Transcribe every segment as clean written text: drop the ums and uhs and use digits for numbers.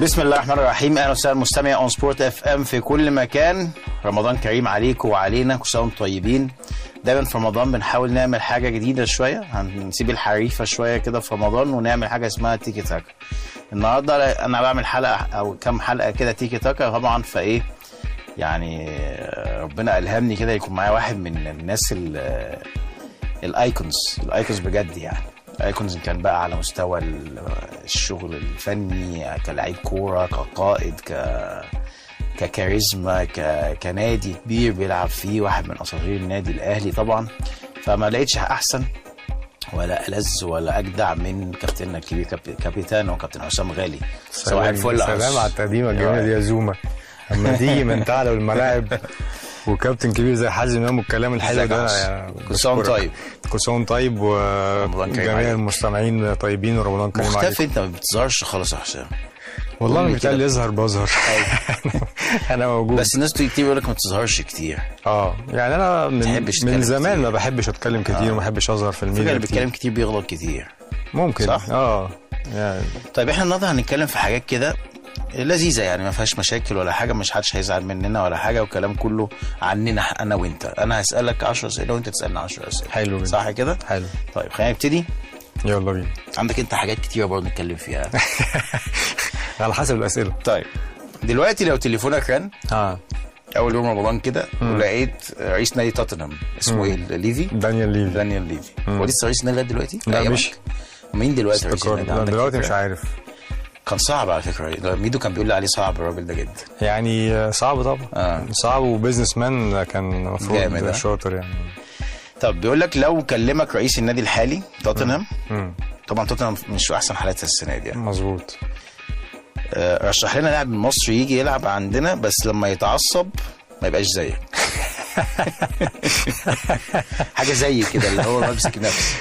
بسم الله الرحمن الرحيم. اهلا وسهلا مستمعي اون سبورت اف ام في كل مكان. رمضان كريم عليكم وعلينا، كل سنه وانتم طيبين. دايما في رمضان بنحاول نعمل حاجه جديده شويه، هنسيب الحريفه شويه كده في رمضان ونعمل حاجه اسمها تيكي تاكا. النهارده انا بعمل حلقه او كام حلقه كده تيكي تاكا طبعا. فايه يعني ربنا الهمني كده يكون معايا واحد من الناس الايكونز بجد، يعني ايكونز كان بقى على مستوى الشغل الفني، كلاعب كوره، كقائد، ككاريزما، كنادي كبير بيلعب فيه، واحد من اساطير النادي الاهلي طبعا. فما لقيتش احسن ولا ألذ ولا اجدع من كابتننا الكبير كابيتان وكابتن حسام غالي. صباح الفل. سلام على التقديمه الجميله دي يا زوما. اما تيجي من تعالى والملاعب وكابتن كبير زي حازم امام والكلام الحلو ده. كل سنه طيب. كل سنه طيب وجميع المستمعين طيبين ورمضان كريم عليكم. مختفي انت، ما بتظهرش خالص يا حسام. والله انا بتقال يظهر بظهر. انا موجود، بس الناس كتير بيقول لك ما بتظهرش كتير. يعني انا من زمان كتير. ما بحبش اتكلم كتير وما بحبش اظهر في الميديا. اللي بيتكلم كتير بيغلط كتير ممكن، صح؟ يعني. طيب احنا النهارده هنتكلم في حاجات كده لذيذه، يعني ما فيهاش مشاكل ولا حاجه، مش حدش هيزعل مننا ولا حاجه، والكلام كله عننا انا وانت. انا هسالك 10 اسئله وانت تسالني 10 اسئله. حلو، صح كده؟ حلو. طيب خلينا نبتدي. يلا بينا. عندك انت حاجات كتيره برضه نتكلم فيها. على حسب الاسئله. طيب دلوقتي لو تليفونك رن اول يوم رمضان كده ولقيت رئيس نادي توتنهام اسمه ايه؟ ليفي؟ دانيال ليفي. هو لسه رئيس النادي دلوقتي؟ لا مش. مين دلوقتي رئيس النادي؟ دلوقتي مش عارف. كان صعب على فكره، ميدو كان بيقول لي عليه صعب الراجل ده جدا. يعني صعب طبعا. صعب، وبيزنس مان كان المفروض شاطر يعني. طب بيقول لك لو كلمك رئيس النادي الحالي توتنهام، طبعا توتنهام مش في احسن حالاتها السنه دي يعني. مظبوط. رشح لنا لاعب مصري يجي يلعب عندنا بس لما يتعصب ما يبقاش زيك. حاجه زي كده اللي هو ماسك نفسه.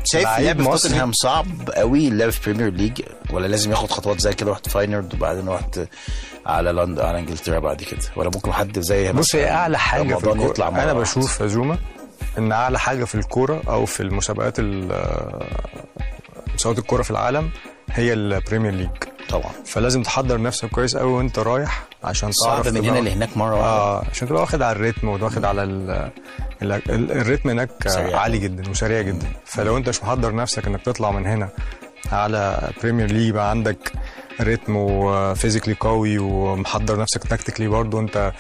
شايف لعب في توتنهام صعب قوي اللعب في بريمير ليج، ولا لازم ياخد خطوات زي كده، رحت فاينورد وبعدين رحت على لندن على انجلترا بعد كده، ولا ممكن حد زي بص هي اعلى حاجه في الكوره. انا بشوف يا زوما ان اعلى حاجه في الكوره او في مسابقات الكوره في العالم هي البريمير ليج طبعا. فلازم تحضر نفسك كويس قوي وانت رايح عشان تعرف من هنا لهناك مره واحده. عشان تبقى واخد على الريتم واخد على الريتم هناك سريع. عالي جدا وسريع جدا. فلو انت مش محضر نفسك انك تطلع من هنا على بريمير ليج بقى عندك ريتم وفيزيكلي قوي ومحضر نفسك تكتيكلي برضو انت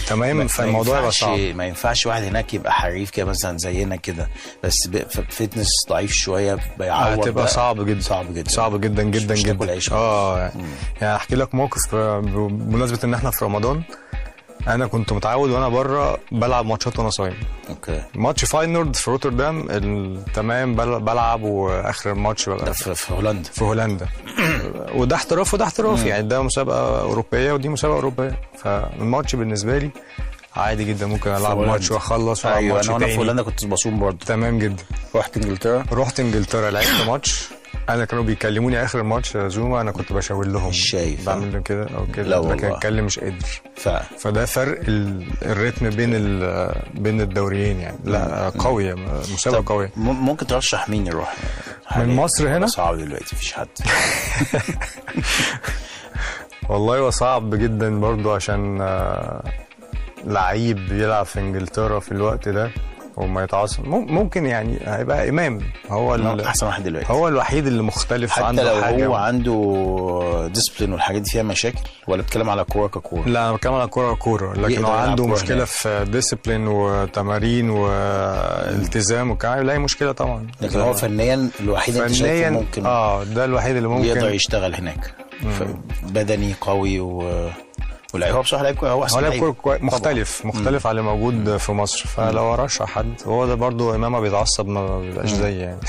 تمام، فالموضوع يبقى صعب. ما ينفعش واحد هناك يبقى حريف كده مثلا زينا كده بس فتنس ضعيف شويه بيعوض. هتبقى صعب جدا جدا. يعني احكي لك موقف بمناسبه ان احنا في رمضان. انا كنت متعود وانا بره بلعب ماتشات وانا صايم. اوكي. ماتش فاينورد في روتردام تمام بلعب، واخر ماتش ده في هولندا. وده احتراف يعني ده مسابقه اوروبيه ودي مسابقه اوروبيه. فالماتش بالنسبه لي عادي جدا، ممكن العب ماتش واخلص والعب ماتش تاني. انا في هولندا كنت بصوم برضه. تمام جدا. رحت انجلترا لعبت ماتش. انا كانوا بيكلموني اخر الماتش يا زوما، انا كنت بشاور لهم، مش شايف بعمل لهم كده او كده، لكن اتكلم مش قادر. فده فرق الريتم بين الدوريين يعني. لا قويه، مسابقه قويه. ممكن ترشح مين يروح من مصر هنا؟ صعب دلوقتي مفيش حد. والله هو صعب جدا برضو عشان لعيب يلعب في انجلترا في الوقت ده وما يتعصب. ممكن يعني هيبقى امام هو احسن واحد دلوقتي، هو الوحيد اللي مختلف عنده حتى لو حاجه. هو عنده ديسبلين والحاجات دي فيها مشاكل، ولا بتكلم على كوره ككوره؟ لا انا بتكلم على كوره لكن هو عنده مشكله في ديسبلين وتمارين والتزام وكده. لا مشكله طبعا، لكن هو فنيا الوحيد اللي شايفه ممكن ده الوحيد اللي ممكن يقدر يشتغل هناك. بدني قوي واللعيب هو بصراحه لعيب، هو احسن لعيب مختلف على اللي موجود في مصر. فلو ارشح حد هو ده برضو. امام بيتعصب ما بيبقاش زي يعني.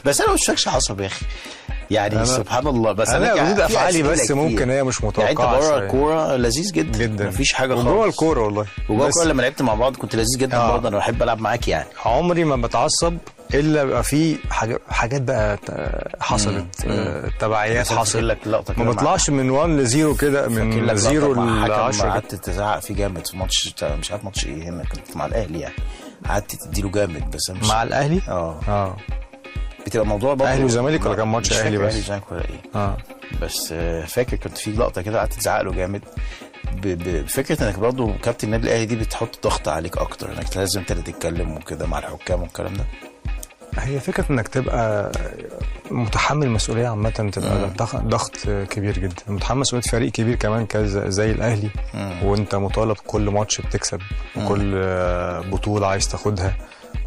بس انا مش شاكش عصب يا اخي يعني سبحان الله. بس انا ردود افعالي بس ممكن هي مش متوقعه. يعني انت بره الكوره لذيذ جدا مفيش حاجه خالص. وجوه الكوره والله وجوه الكوره لما لعبت مع بعض كنت لذيذ جدا برضه. انا بحب العب معاك يعني. عمري ما بتعصب الا بقى في حاجات بقى حصلت، تبعيات حصلت. ما بطلعش من 1 ل 0 كده، من 0 ل 10. قعدت تزعق فيه جامد في ماتش، مش عارف ماتش ايه هنا، كنت مع الاهلي يعني. قعدت تديله جامد بس مش مع الاهلي. بتبقى موضوع برضه اهلي وزمالك ولا كان ماتش اهلي بس؟ اهلي وزمالك ولا ايه؟ بس فاكر كنت في لقطه كده قعدت تزعق له جامد بفكره انك برضه كابتن النادي الاهلي دي بتحط ضغط عليك اكتر، انك لازم انت اللي تتكلم وكده مع الحكام والكلام ده. هي فكره انك تبقى متحمل مسؤوليه عامه، تبقى ضغط كبير جدا، متحمل مسؤوليه فريق كبير كمان زي الاهلي، وانت مطالب كل ماتش بتكسب وكل بطوله عايز تاخدها،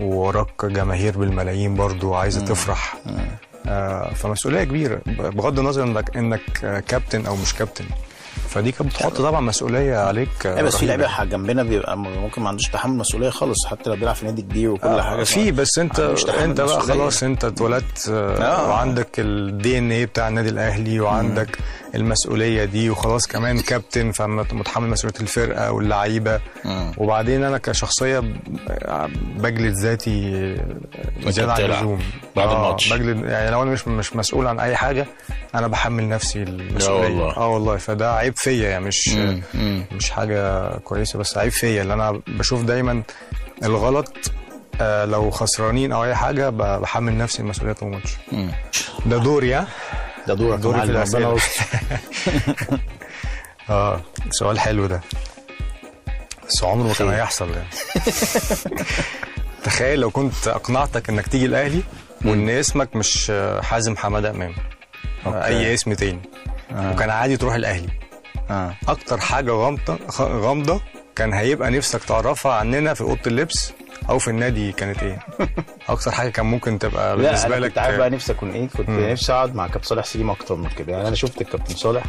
ووراك جماهير بالملايين برضو عايزه تفرح. فمسؤوليه كبيره بغض النظر انك كابتن او مش كابتن، فدي كانت بتحط طبعا مسؤوليه عليك. بس في لعيبه جنبنا بيبقى ممكن ما عندوش تحمل مسؤوليه خالص، حتى لو بيلعب في نادي كبير وكل حاجه في، بس انت بقى خلاص انت اتولدت وعندك الدي ان ايه بتاع النادي الاهلي، وعندك المسؤوليه دي، وخلاص كمان كابتن فمتحمل مسؤوليه الفرقه واللعيبه. وبعدين انا كشخصيه بجلد ذاتي زياده عن اللزوم بعد الماتش، يعني لو انا مش مسؤول عن اي حاجه انا بحمل نفسي المسؤوليه. والله فده عيب فيا يعني، مش حاجه كويسه، بس عيب فيا اللي انا بشوف دايما الغلط. لو خسرانين او اي حاجه بحمل نفسي المسؤوليه طول الماتش. ده دوري. ده دوري في الاسئله. سؤال حلو ده، بس عمره ما كان هيحصل يعني. تخيل لو كنت اقنعتك انك تيجي الاهلي وان اسمك مش حازم حماده امام، اي اسم تاني، وكان عادي تروح الاهلي، اكتر حاجه غامضه كان هيبقى نفسك تعرفها عننا في اوضه اللبس او في النادي كانت ايه؟ اكتر حاجه كان ممكن تبقى بالنسبه لك؟ كنت عارف بقى نفسي اكون ايه؟ كنت نفسي اقعد مع كابتن صالح سليم اكتر من كده. يعني انا شفت الكابتن صالح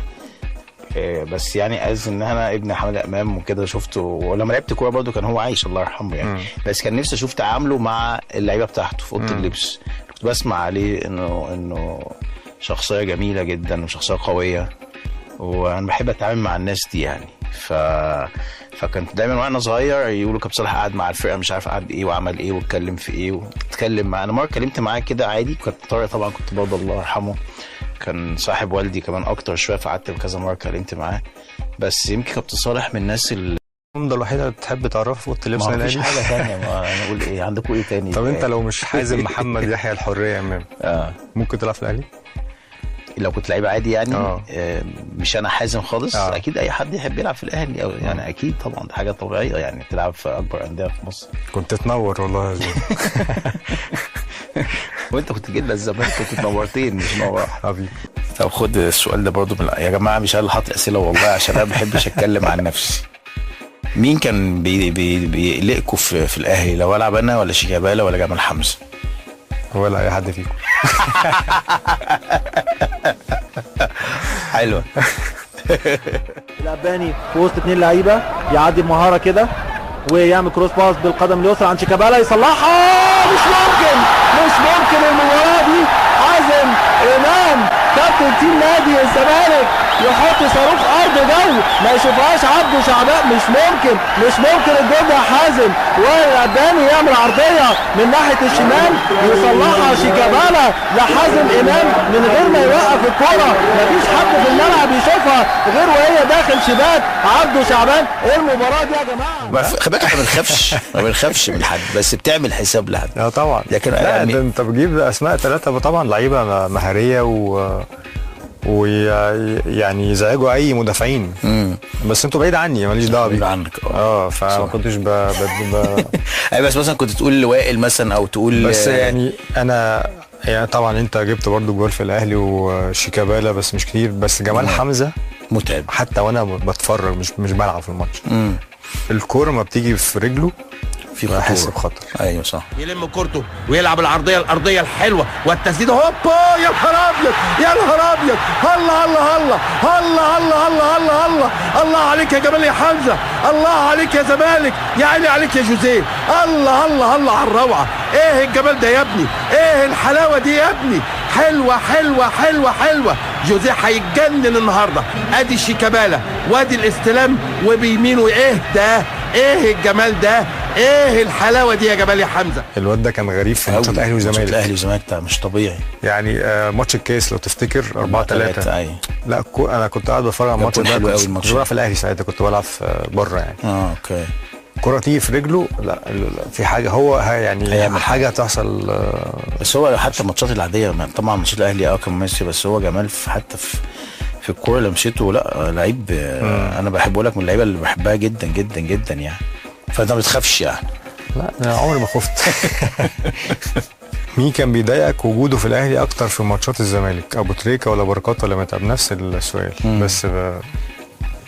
بس يعني از ان انا ابن حماده امام وكده شفته، ولما لعبت كوره برضه كان هو عايش الله يرحمه يعني. بس كان نفسي اشوف تعامله مع اللعيبه بتاعته في اوضه اللبس. كنت بسمع عليه انه شخصيه جميله جدا وشخصيه قويه، وانا بحب اتعامل مع الناس دي يعني. فكنت دايما وانا صغير يقولوا كابتن صالح قاعد مع الفرقه مش عارف قعد ايه وعمل ايه واتكلم في ايه واتكلم معاه. انا مره اتكلمت معاه كده عادي، كنت طارق طبعا، كنت برضه الله يرحمه كان صاحب والدي كمان اكتر شويه، فقعدت كذا مره اتكلمت معاه. بس يمكن كابتن صالح من الناس الجمله الوحيده اللي تحب تعرفها في اوضه اللبس. ما فيش حاجه ثانيه. انا اقول ايه؟ عندكم ايه تاني؟ طب انت لو مش حازم محمد يحيى الحريه امام ممكن تلعب في الاهلي؟ لو كنت لعيب عادي يعني مش انا حازم خالص. اكيد اي حد يحب يلعب في الاهلي، او يعني اكيد طبعا دي حاجه طبيعيه يعني، تلعب في اكبر انديه في مصر. كنت تنور والله يا زين. وانت كنت جدا الزمالك كنت نورتين مش نور حبيبي. طب خد السؤال ده برضو يا جماعه، مش انا اللي حاطط اسئله والله، عشان انا ما بحبش اتكلم عن نفسي. مين كان بيقلقكوا في الاهلي؟ لو العب انا ولا شيكابالا ولا جمال حمزه؟ ولا اي حد فيكم. حلوه. الأباني في وسط 2 لعيبه يعدي بمهاره كده ويعمل كروس باس بالقدم اليسرى عن شيكابالا يصلحها. مش ممكن المباراه دي. حازم امام كابتن تيم نادي الزمالك يحط صاروخ ارض جو ما يشوفهاش عبده شعبان. مش ممكن الجول ده. حازم والأباني يعمل عرضيه من ناحيه الشمال يصلحها شيكابالا لحازم امام من غير ما يوقف الكوره. مفيش حد في الملعب يشوفها غير وهي داخل شباك عبده شعبان. ايه المباراه دي يا جماعه؟ خلي بالك ما بنخافش من حد، بس بتعمل حساب لحد. طبعا. لكن يعني انت بتجيب اسماء 3 طبعا لعيبه مهاريه ويعني يزعجوا اي مدافعين. بس انتوا بعيد عني، ماليش دعوه بيك. بعيد عنك. فما كنتش اي بس مثلا كنت تقول لوائل مثلا او تقول بس يعني انا يعني طبعا انت جبت برضو جول في الاهلي وشيكابالا بس مش كتير. بس جمال حمزه متعب حتى وانا بتفرج مش بلعب في الماتش. الكوره ما بتيجي في رجله في خطوره، بحس بخطر. ايوه صح. يلم كورته ويلعب الارضيه الحلوه والتسديد هوبا. يا نهار ابيض الله الله الله الله الله الله الله الله الله عليك يا جمال يا حمزه. الله عليك يا زمالك. يا عيني عليك يا جوزيه. الله الله الله على الروعه. ايه الجمال ده يا ابني؟ ايه الحلاوه دي يا ابني؟ حلوه. جوزيه هيتجنن النهارده. ادي شيكابالا وادي الاستلام وبيمينه. ايه ده؟ ايه الجمال ده؟ ايه الحلاوه دي يا جمال يا حمزه؟ الواد ده كان غريب في ماتشات الاهلي والزمالك. الاهلي والزمالك ده مش طبيعي يعني. ماتش الكاس لو تفتكر 4-3. ايوه. لا انا كنت قاعد بتفرج على الماتش ده. كنت بلعب في الاهلي ساعتها، كنت بلعب بره يعني. اوكي. الكرة تيجي في رجله لا في حاجه هو يعني حاجه هتحصل. بس هو حتى الماتشات العاديه طبعا ماتشات الاهلي كان ماشي، بس هو جمال حتى في الكوره لمسته لا لعيب انا بحبه لك من اللعيبه اللي بحبها جدا جدا جدا يعني. فانت ما بتخافش يعني؟ لا انا عمري ما خفت. مين كان بيضايقك وجوده في الاهلي اكتر في ماتشات الزمالك؟ ابو تريكه ولا بركات ولا متعب؟ نفس السؤال. بس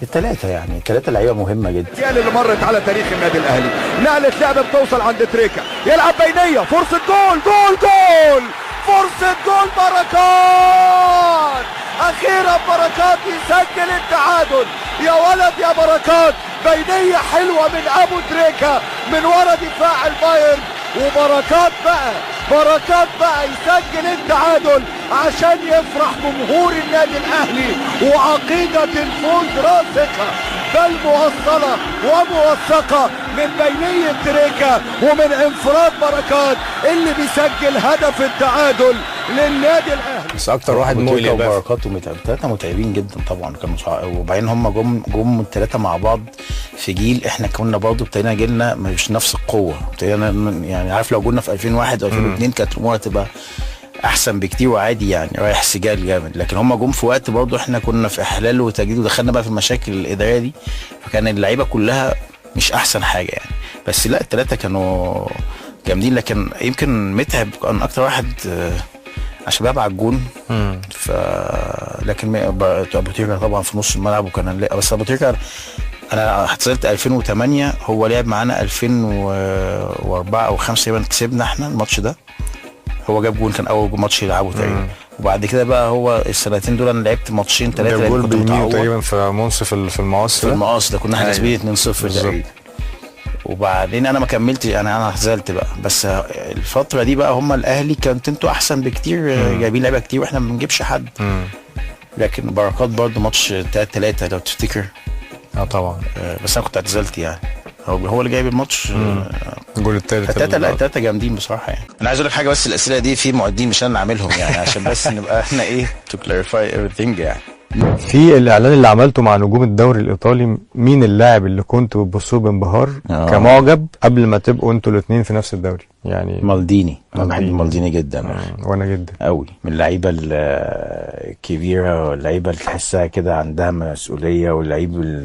الثلاثه يعني الثلاثه لعيبه مهمه جدا. يعني اللي مرت على تاريخ النادي الاهلي، نقله لعبه بتوصل عند تريكه، يلعب بينيه، فرصه جول جول جول، فرصه جول بركات، اخيرا بركات يسجل التعادل. يا ولد يا بركات، بينيه حلوه من ابو تريكه من ورا دفاع البايرن، وبركات بقى يسجل التعادل عشان يفرح جمهور النادي الاهلي، وعقيده الفوز راسخه بل موصله وموثقه من بينيه تريكه ومن انفراد بركات اللي بيسجل هدف التعادل للنادي الاهلي. بس اكتر واحد متعب وبركات ومتعب، الثلاثه متعبين جدا طبعا كانوا وبعدين هم جم الثلاثه مع بعض في جيل احنا كنا برضه ابتدينا جيلنا مش نفس القوه، ابتدينا يعني عارف لو قلنا في 2001 او 2002 كانت الامور هتبقى احسن بكتير وعادي يعني رايح سجال جامد، لكن هم جم في وقت برضه احنا كنا في احلال وتجديد ودخلنا بقى في المشاكل الاداريه دي، فكان اللعيبه كلها مش احسن حاجه يعني. بس لا الثلاثه كانوا جامدين، لكن يمكن متعب كان اكتر واحد عشان بيلعب على الجون. لكن ابو تريكه طبعا في نص الملعب وكان بس ابو تريكه انا اعتزلت 2008 هو لعب معانا 2004 او 5 تقريبا، كسبنا احنا الماتش ده، هو جاب جون كان اول ماتش يلعبه تقريبا، وبعد كده بقى هو السنتين دول انا لعبت ماتشين 3 جاب جول بيمينه تقريبا في منصف في المقص ده كنا احنا كسبانين 2-0 تقريبا. وبعدين انا ما كملتش انا اعتزلت بقى، بس الفتره دي بقى هم الاهلي كانت انتوا احسن بكتير، جايبين لعيبه كتير واحنا ما بنجيبش حد. لكن بركات برضه ماتش 3-3 لو تفتكر. طبعا. بس انا كنت اعتزلت يعني، هو اللي جايب الماتش. الجول الثالث الثلاثه جامدين بصراحه يعني. انا عايز اقول لك حاجه، بس الاسئله دي في معدين مش انا اللي عاملهم يعني عشان بس نبقى احنا تو كلاريفاي everything يعني. في الاعلان اللي عملته مع نجوم الدوري الايطالي، مين اللاعب اللي كنت بتبصوه بانبهار كمعجب قبل ما تبقوا انتوا الاثنين في نفس الدوري؟ يعني مالديني. انا بحب مالديني جدا وانا جدا قوي، من اللعيبه الكبيره واللعيبه اللي تحسها كده عندها مسؤوليه، واللعيب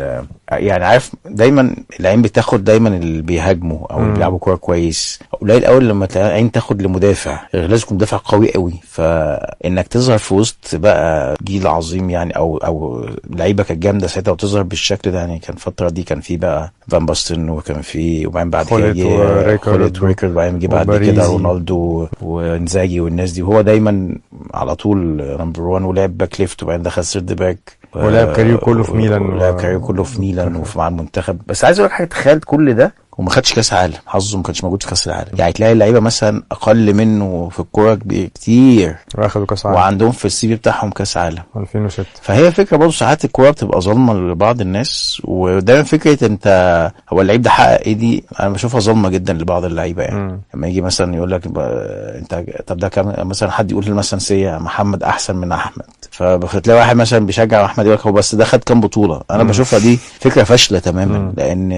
يعني عارف دايما العين بتاخد دايما اللي بيهاجموا او اللي بيلعبوا كوره كويس، قليل قوي لما العين تاخد لمدافع، لازم يكون مدافع قوي قوي. فانك تظهر في وسط بقى جيل عظيم يعني او لعيبه كانت جامده ساعتها وتظهر بالشكل ده يعني. كان الفتره دي كان في بقى فان باستن وكان في وبعدين بعد كده خوليت وريكارد وبعدين جه بعد كده رونالدو وانزاجي والناس دي، وهو دايما على طول نمبر 1 ولعب باك ليفت وبعدين دخل سيرد باك ولعب كارير كله في ميلان ومع المنتخب. بس عايز اقول لك حاجه، تخيل كل ده وما خدش كاس عالم، حظه ما كانش موجود في كاس العالم يعني. تلاقي اللعيبه مثلا اقل منه في الكوره كتير واخدوا كاس عالم وعندهم في السي في بتاعهم كاس عالم 2006. فهي فكره برضه ساعات الكوره بتبقى ظالمه لبعض الناس، ودايما فكره انت هو اللعيب ده حقق ايه دي انا بشوفها ظالمه جدا لبعض اللعيبه يعني. لما يجي مثلا يقول لك انت طب ده كام مثلا حد يقول مثلا سيا محمد احسن من احمد، فبتلاقي واحد مثلا بيشجع احمد يقول لك هو بس ده خد كام بطوله. انا بشوفها دي فكره فاشله تماما لان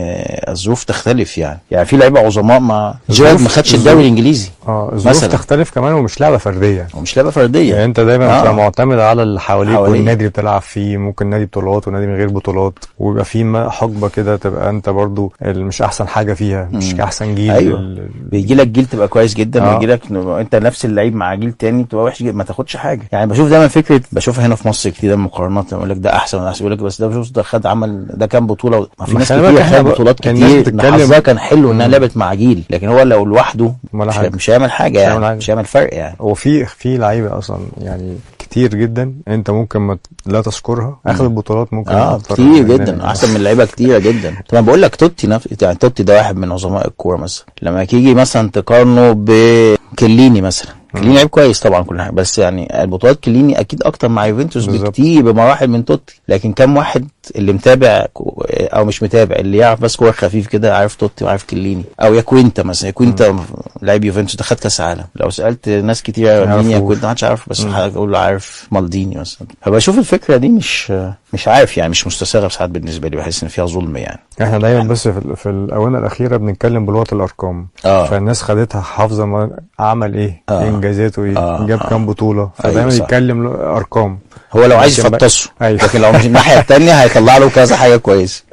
الظروف تختلف يعني في لعيبه عظماء ما جيرارد ما خدش الدوري الانجليزي. الظروف تختلف كمان ومش لعبه فرديه يعني انت دايما بتبقى معتمد على اللي حواليك والنادي اللي بتلعب فيه، ممكن نادي بطولات ونادي من غير بطولات، ويبقى في حقبه كده تبقى انت برضو مش احسن حاجه فيها، مش احسن جيل. ايوه بيجي لك جيل تبقى كويس جدا ويجي لك انت نفس اللعيب مع جيل تاني تبقى وحش جدا ما تاخدش حاجه يعني. بشوف دايما فكره بشوفها هنا في مصر كتير مقارنات، يقول لك ده احسن ولا احسن، يقول لك بس ده بشوف ده خد عمل ده كام بطوله، ما في ناس كتير خد بطولات كتير حظها كان حلو انها لعبت مع جيل، لكن هو لو لوحده مش هيعمل حاجه يعني، مش هيعمل فرق يعني. هو في لعيبه اصلا يعني كتير جدا انت ممكن ما لا تذكرها اخذ البطولات ممكن كتير جدا احسن من لعيبه كتيره جدا. طبعا بقول لك توتي يعني توتي ده واحد من عظماء الكوره مثلا، لما تيجي مثلا تقارنه بكليني مثلا، كليني لعيب كويس طبعا كل حاجه، بس يعني البطولات كليني اكيد اكتر مع يوفنتوس بكتير بمراحل من توتي، لكن كم واحد اللي متابع او مش متابع اللي يعرف بس كوره خفيف كده عارف توتي وعارف كليني، او ياكوينتا مثلا. ياكوينتا لعيب يوفنتوس ده خد كاس عالم، لو سالت ناس كتير مين ياكوينتا ما حدش عارف، بس هقول له عارف مالديني مثلا. فبشوف الفكره دي مش عارف يعني مش مستساغه ساعات بالنسبه لي، بحس ان فيها ظلم يعني. احنا دايما بس في الاونه الاخيره بنتكلم بلغه الارقام. فالناس خدتها حافظه عمل ايه، انجازاته ايه، جاب كام بطوله، فدايما يتكلم ارقام. هو لو عايز يفطسه، لكن لو مش الناحيه الثانيه هيطلع له كذا حاجه كويسه.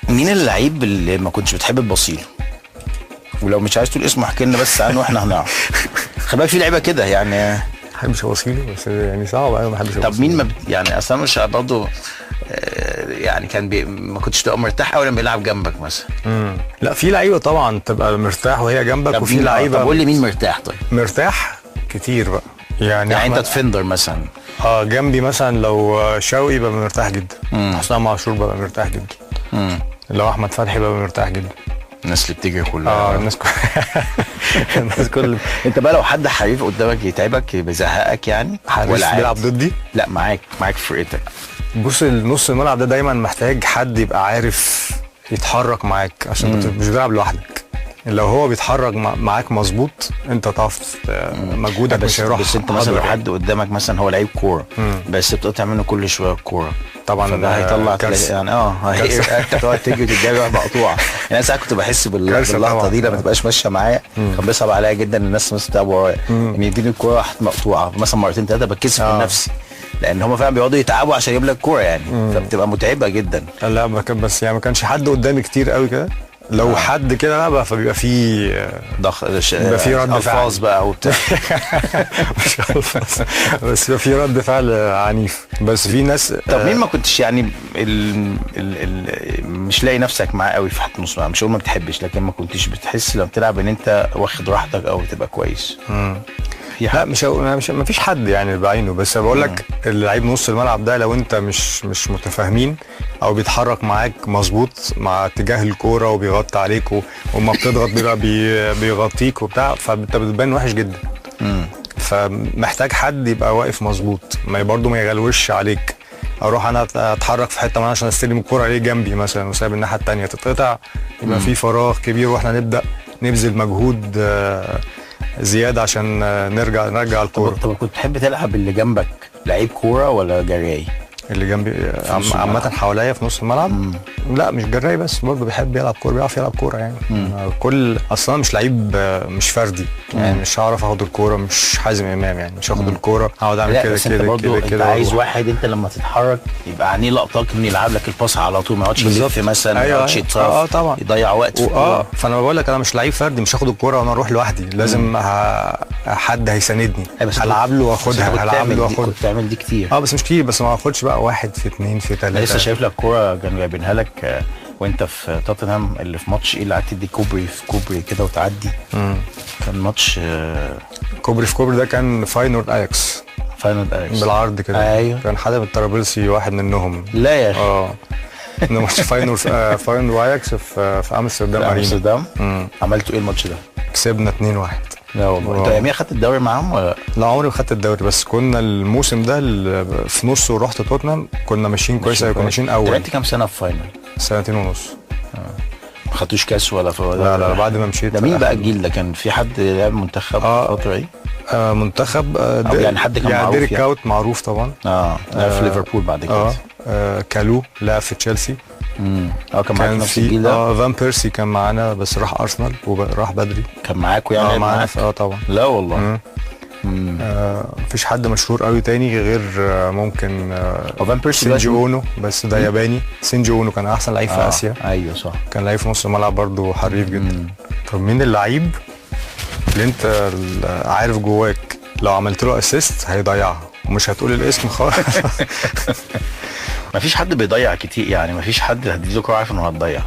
مين اللعيب اللي ما كنتش بتحب تبصيله؟ ولو مش عايز تقول اسمه احكي لنا بس عنه واحنا هنعرف. خلي بالك في لعيبه كده يعني ما بحبش ابصيله، بس يعني صعب قوي ما بحبش. طب مين يعني اصلا مش برضه يعني كان ما كنتش تبقى مرتاح قوي لما بيلعب جنبك مثلا؟ لا في لعيبه طبعا تبقى مرتاح وهي جنبك، وفي لعيبه. طب قول لي مين مرتاح؟ طيب مرتاح كتير بقى يعني انت ديفندر مثلا جنبي مثلا لو شوقي ببقى مرتاح جدا، حسام عاشور ببقى مرتاح جدا، لو احمد فتحي ببقى مرتاح جدا. الناس اللي بتجري كلها الناس الناس كل انت بقى لو حد حريف قدامك يتعبك بيزهقك يعني ولا بيلعب ضدي؟ لا معاك في فرقتك. بص النص الملعب ده دايما محتاج حد يبقى عارف يتحرك معاك، عشان انت مش بتلعب لوحدك. لو هو بيتحرك معاك مظبوط انت تعرف مجهودك مش هيروح. بس انت مثلا لو حد قدامك مثلا هو لعيب كوره بس بتقطع منه كل شويه الكوره طبعا ده هيطلع يعني انت تقعد تجري تتجري مقطوعه. يعني انا ساعات كنت بحس باللقطه دي لما تبقاش ماشيه معايا كان بيصعب عليا جدا الناس مثلا بتلعب ورايا ان يديني الكوره راحت مقطوعه مثلا مرتين ثلاثه بتكسف من نفسي، لان هم فعلا بيقعدوا يتعبوا عشان يجيب لك كوره يعني فبتبقى متعبه جدا. لا بس يعني ما كانش حد قدامي كتير قوي كده. لو حد كده بقى فبيبقى فيه بيبقى فيه رد فعل بقى وبتاع مش الفاظ بس بيبقى فيه رد فعل عنيف. بس في ناس. طب مين ما كنتش يعني مش لاقي نفسك معاه قوي في خط نص؟ مش هقول ما بتحبش، لكن ما كنتش بتحس لما بتلعب ان انت واخد راحتك او بتبقى كويس؟ لا مش ما فيش حد يعني بعينه، بس بقول لك اللعيب نص الملعب ده لو انت مش متفاهمين او بيتحرك معاك مظبوط مع اتجاه الكوره وبيغطي عليك وما بتضغط بيبقى بيغطيك وبتاع، فانت بتبان وحش جدا. فمحتاج حد يبقى واقف مظبوط، برضه ما يغلوش عليك. اروح انا اتحرك في حته معينه عشان استلم الكوره عليه جنبي مثلا وسايب الناحيه الثانيه تتقطع، يبقى في فراغ كبير واحنا نبدا نبذل مجهود زياده عشان نرجع الكوره. طب كنت تحب تلعب اللي جنبك لعيب كوره ولا جراي؟ اللي جنبي عامه حواليا في نص الملعب لا مش جراي، بس برضه بيحب يلعب كوره، بيعرف يلعب كوره يعني. كل اصلا مش لعيب مش فردي يعني مش هعرف اخد الكوره، مش حازم امام يعني مش هاخد الكوره هقعد اعمل كده كده كده. انت عايز واحد انت لما تتحرك يبقى عينيه لقطاك انه يلعب لك الباص على طول، ما يقعدش يلف مثلا، ما يقعدش يتصرف طبعا يضيع وقت فانا بقول لك انا مش لعيب فردي، مش هاخد الكوره وانا اروح لوحدي، لازم حد هيساندني، هلعب له واخدها، هلعب له واخدها. كنت تعمل دي كتير بس مش كتير، بس ما اخدش بقى 1 في 2 في 3. لسه شايف لك كوره كانوا جايبينها لك وانت في توتنهام اللي في ماتش ايه اللي قعدت تدي كوبري في كوبري كده وتعدي. كان ماتش كوبري في كوبري ده كان فاينورد اياكس بالعرض كده. ايوه كان حدا بالترابلسي واحد منهم. لا يا اخي انه ماتش فاينورد اياكس في امستردام ارينا. عملتوا ايه الماتش ده؟ كسبنا 2-1. لا والله. انت يوميا خدت الدوري معاهم ولا؟ لا عمري ما خدت الدوري، بس كنا الموسم ده في نصه ورحت توتنهام كنا ماشيين كويس قوي، كنا ماشيين اول. انت كام سنه في فاينل؟ 2.5 سنين. ما خدتوش كاس ولا لا بعد ما مشيت. ده مين بقى الجيل ده؟ كان في حد لعب منتخب فتره ايه؟ منتخب يعني حد كان معروف ديريك كاوت معروف طبعا. في ليفربول بعد كده. كالو لعب في تشيلسي. كان معاك نفس الجيل ده. فان بيرسي كان معانا بس راح ارسنال وراح بدري. كان معاكوا يعني؟ معانا طبعا. لا والله. مفيش حد مشهور قوي تاني غير ممكن فان بيرسي سينجي اونو، بس ده ياباني. سينجي اونو كان احسن لعيب في اسيا. ايوه صح، كان لعيب في نص الملعب برضه حريف جدا. طب مين اللعيب اللي انت عارف جواك لو عملت له اسيست هيضيعها ومش هتقول الاسم خالص؟ مفيش حد بيضيع كتير يعني، مفيش حد هتديله كوره عارف انه هتضيع،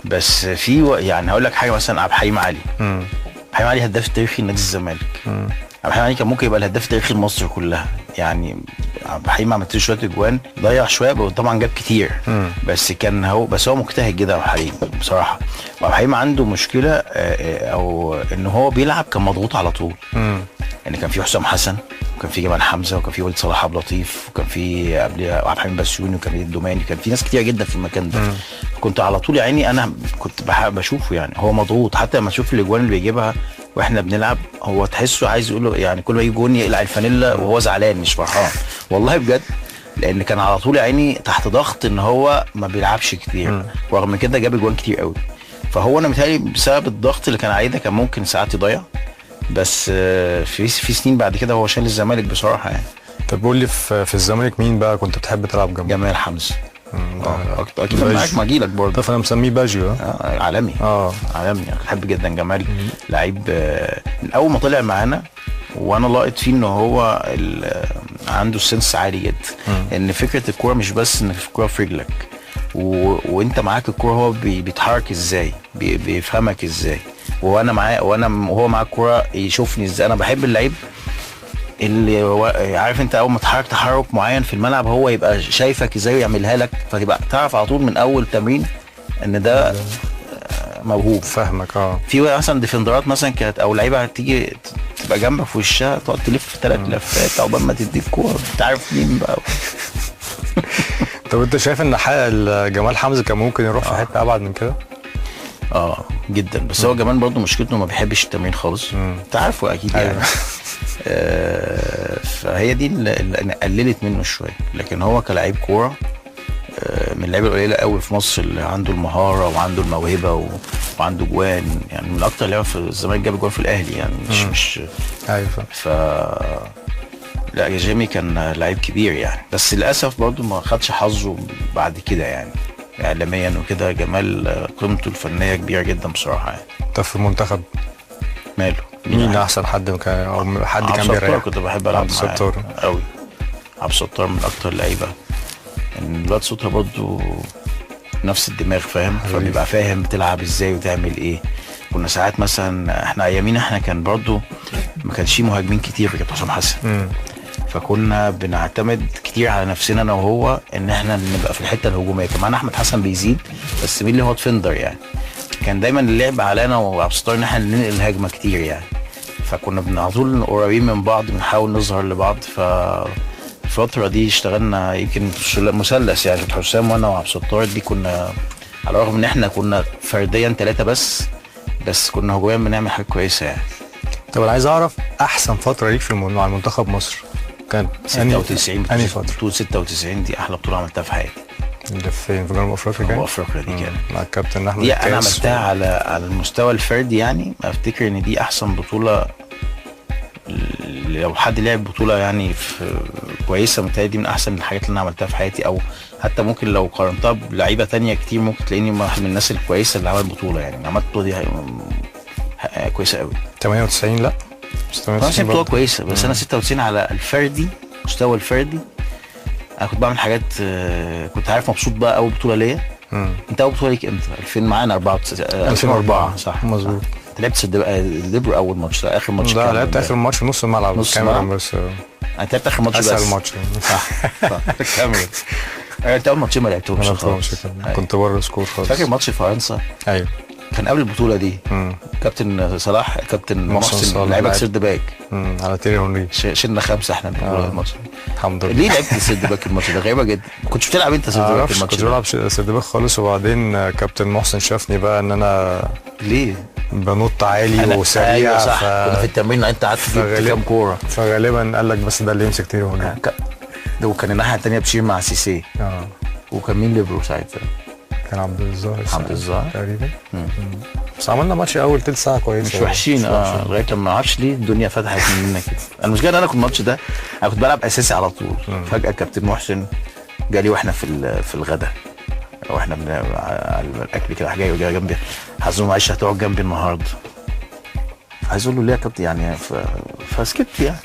بس في يعني هقول لك حاجه مثلا عبد الحليم علي. عبد الحليم علي هداف تاريخي نادي الزمالك. عبد الحليم علي كان ممكن يبقى الهداف التاريخي لمصر كلها يعني. عبد الحليم عملت له شويه اجوان، ضيع شويه طبعا جاب كتير. بس كان هو مجتهد جدا عبد الحليم بصراحه. وعبد الحليم عنده مشكله او ان هو بيلعب كان مضغوط على طول. يعني كان في حسام حسن وكان في جمال حمزه وكان في وليد صلاح عبد اللطيف وكان في قبلها عبد الحليم بسيوني وكان في الدوماني، كان في ناس كتير جدا في المكان ده. كنت على طول يعني انا كنت بشوفه يعني هو مضغوط، حتى لما اشوف الاجوان اللي بيجيبها واحنا بنلعب هو تحسه عايز يقول له يعني كل ما يجي جون يقلع الفانيلا وهو زعلان مش فرحان والله بجد. لان كان على طول عيني تحت ضغط ان هو ما بيلعبش كتير، ورغم كده جاب اجوان كتير قوي. فهو انا متهيألي بسبب الضغط اللي كان عليه ده كان ممكن ساعات يضيع، بس في سنين بعد كده هو شال الزمالك بصراحه يعني. طب قول لي في الزمالك مين بقى كنت بتحب تلعب جنبه؟ جمال حمزه. اكيد معاك ما اجيلك برضه. طب انا مسميه باجيو. عالمي. عالمي، بحب جدا جمال. لعيب من اول ما طلع معانا وانا لاقط فيه ان هو عنده السنس عالي جدا. ان فكره الكوره مش بس ان الكوره في رجلك وانت معاك الكوره، هو بيتحرك ازاي، بيفهمك ازاي، وهو معاه الكوره يشوفني ازاي. انا بحب اللعيب اللي عارف انت اول ما تحرك تحرك معين في الملعب هو يبقى شايفك ازاي ويعملها لك، فتبقى تعرف على طول من اول تمرين ان ده موهوب. فاهمك. في مثلا ديفندرات مثلا كانت او لعيبه هتيجي تبقى جنبك في وشها تقعد تلف 3 لفات عقبال ما تديك كوره، انت عارف مين بقى. طب انت شايف ان جمال حمزه كان ممكن يروح في حته ابعد من كده؟ جدا، بس هو كمان برضه مشكلته ما بيحبش التمرين خالص، انت عارفه اكيد يعني. فهي دي اللي قللت منه شويه، لكن هو كلاعب كوره من اللعيبه القليله قوي في مصر اللي عنده المهاره وعنده الموهبه وعنده جوان، يعني من اكتر لعيبه في الزمالك جاب جوان في الاهلي يعني مش ايوه. لا يا جيمي كان لعيب كبير يعني، بس للاسف برضه ما خدش حظه بعد كده يعني اعلاميا وكده. جمال قيمته الفنيه كبيره جدا بصراحه يعني. طب في المنتخب ماله مين احسن حد كان او حد كان بيريح؟ كنت بحب العب معاه قوي. عبد الستار من اكتر اللعيبه، يعني الواد ستار برضه نفس الدماغ فاهم، فبيبقى فاهم بتلعب ازاي وتعمل ايه. كنا ساعات مثلا احنا ايامينا احنا كان برضه ما كانش فيه مهاجمين كتير في كابتن حسام حسن، فكنا بنعتمد كتير على نفسنا انا وهو ان احنا نبقى في الحته الهجوميه. كمان احمد حسن بيزيد بس مين اللي هو ديفندر يعني، كان دايما اللعب علينا وعبد الستار ان احنا ننقل الهجمه كتير يعني، فكنا على طول قريبين من بعض بنحاول نظهر لبعض. الفتره دي اشتغلنا يمكن مثلث يعني، حسام وانا وعبد الستار دي كنا على الرغم ان احنا كنا فرديا 3 بس كنا هجوميا بنعمل حاجه كويسه يعني. طب انا عايز اعرف احسن فتره ليك مع المنتخب مصر كانت 96. انهي فتره؟ بطوله 96 دي احلى بطوله عملتها في حياتي. اللي فين؟ في جنوب افريقيا؟ جنوب افريقيا دي كانت مع الكابتن احمد دي انا عملتها على المستوى الفردي يعني. افتكر ان دي احسن بطوله لو حد لعب بطوله يعني كويسه، متهيألي دي من احسن الحاجات اللي انا عملتها في حياتي، او حتى ممكن لو قارنتها بلعيبه تانية كتير ممكن تلاقيني واحد من الناس الكويسه اللي عملت بطوله يعني. عملت بطوله دي كويسه قوي. 98 لا 98 بطوله كويسه، بس انا 96 على الفردي مستوى الفردي انا كنت بعمل حاجات، كنت عارف مبسوط بقى. اول بطوله ليا انت اول بطوله ليك امتى؟ 2000 معانا 2004 صح مظبوط. لعبت الليبرو اول ماتش، اخر ماتش لا لعبت اخر ماتش نص الملعب بس انت لعبت اخر ماتش بس اسهل ماتش صح كامل. انت اول ماتش ما لعبتهمش خالص، كنت بره سكور خالص. فاكر ماتش فرنسا؟ ايوه كان قبل البطوله دي. كابتن صلاح كابتن محسن لعبك سيرد باك على تيري هنري، شلنا 5 احنا الماتش. الحمد لله. ليه لعبت سيرد باك الماتش ده؟ غريبه جدا. ما كنتش بتلعب انت سيرد باك الماتش؟ كنت بلعب سيرد باك خالص، وبعدين كابتن محسن شافني بقى ان انا ليه بنط عالي وسريع. ايوه صح. كنا في التمرين انت قعدت في كام كوره، فغالبا قال لك بس ده اللي يمسك تيري هنري. ده وكان الناحيه الثانيه بشير مع سيسي. وكان مين ليبرو ساعتها؟ كان عبد الظاهر تقريبا. بس عملنا ماتش اول تلت ساعه كويس، مش وحشين. لغايه لما ما اعرفش ليه الدنيا فتحت مننا كده. المشكله ان انا كنت الماتش ده انا كنت بلعب اساسي على طول. فجاه كابتن محسن جالي واحنا في الغداء واحنا على الاكل كده، جاي جنبي حزوم معلش هتقعد جنبي النهارده. عايز اقول له ليه يا كابتن يعني، فسكت يعني.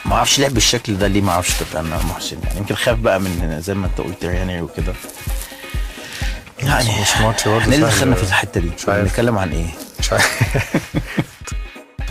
ما اعرفش لعب بالشكل ده ليه، ما اعرفش كابتن محسن يعني. يمكن خاف بقى من زي ما انت قلت يعني وكده يعني. مش ماتش برضه احنا اللي دخلنا في الحته دي بنتكلم عن ايه؟ مش عارف.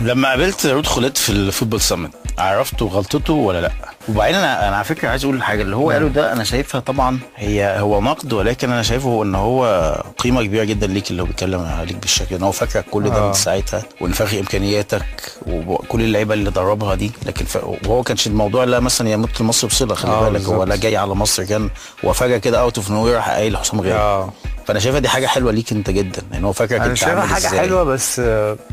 لما قابلت رود خليط في الفوتبول سامت عرفته غلطته ولا لا؟ وبعدين انا على فكره عايز اقول الحاجه اللي هو قاله ده انا شايفها طبعا هو نقد، ولكن انا شايفه ان هو قيمه كبيره جدا ليك اللي هو بيتكلم عليك بالشكل ان هو فاكرك كل ده من ساعتها، وان فاكر امكانياتك وكل اللعيبه اللي دربها دي. لكن وهو كانش الموضوع لا مثلا يمت مصر بصله، خلي بالك هو لا جاي على مصر، كان هو فجاه كده اوت اوف نو وير راح قايل حسام غالي. فانا شايفها دي حاجه حلوه ليك انت جدا ان هو فاكرك انت عامل ازاي. انا شايفها حاجه حلوه بس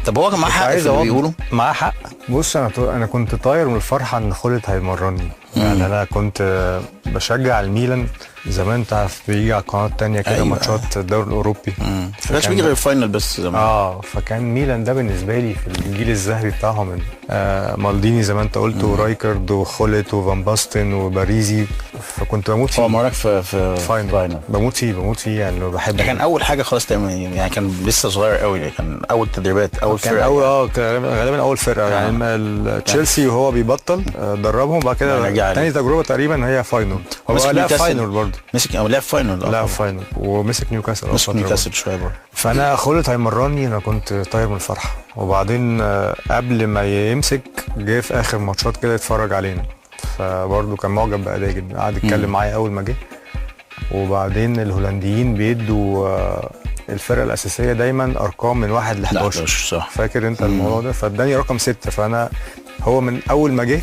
طب هو كان معاه حق في اللي بيقوله؟ معاه حق. بص انا كنت طاير من الفرحه ان خالد هيمرني يعني انا كنت بشجع الميلان زمان، تعرف بيجي على القناه الثانيه كده ماتشات الدوري الاوروبي. ما كانش بيجي غير الفاينل بس زمان. فكان ميلان ده بالنسبه لي في الجيل الذهبي بتاعهم، مالديني زي ما انت قلت، ورايكارد وخولت وفان باستن وباريزي، فكنت بموت فيه. هو مراك في فاينل بموت فيه يعني بحب. ده كان اول حاجه خلاص يعني كان لسه صغير قوي، كان اول تدريبات، اول فرقه، كان غالبا اول فرقه يعني تشيلسي وهو بيبطل دربهم، بعد كده تاني تجربه تقريبا هي فاينل. هو لا فاينل برضه مسك، او لعب فاينل، لا فاينل، ومسك نيوكاسل شويه برضه. فانا خولت هيمرني، انا كنت طاير من الفرحه. وبعدين قبل ما يمسك جه في اخر ماتشات كده يتفرج علينا، فبرضه كان معجب بأدائي جدا، قعد يتكلم معايا اول ما جه. وبعدين الهولنديين بيدوا الفرقه الاساسيه دايما ارقام من 1 ل 11 صح. فاكر انت الموضوع ده؟ فاداني رقم 6، فانا هو من اول ما جه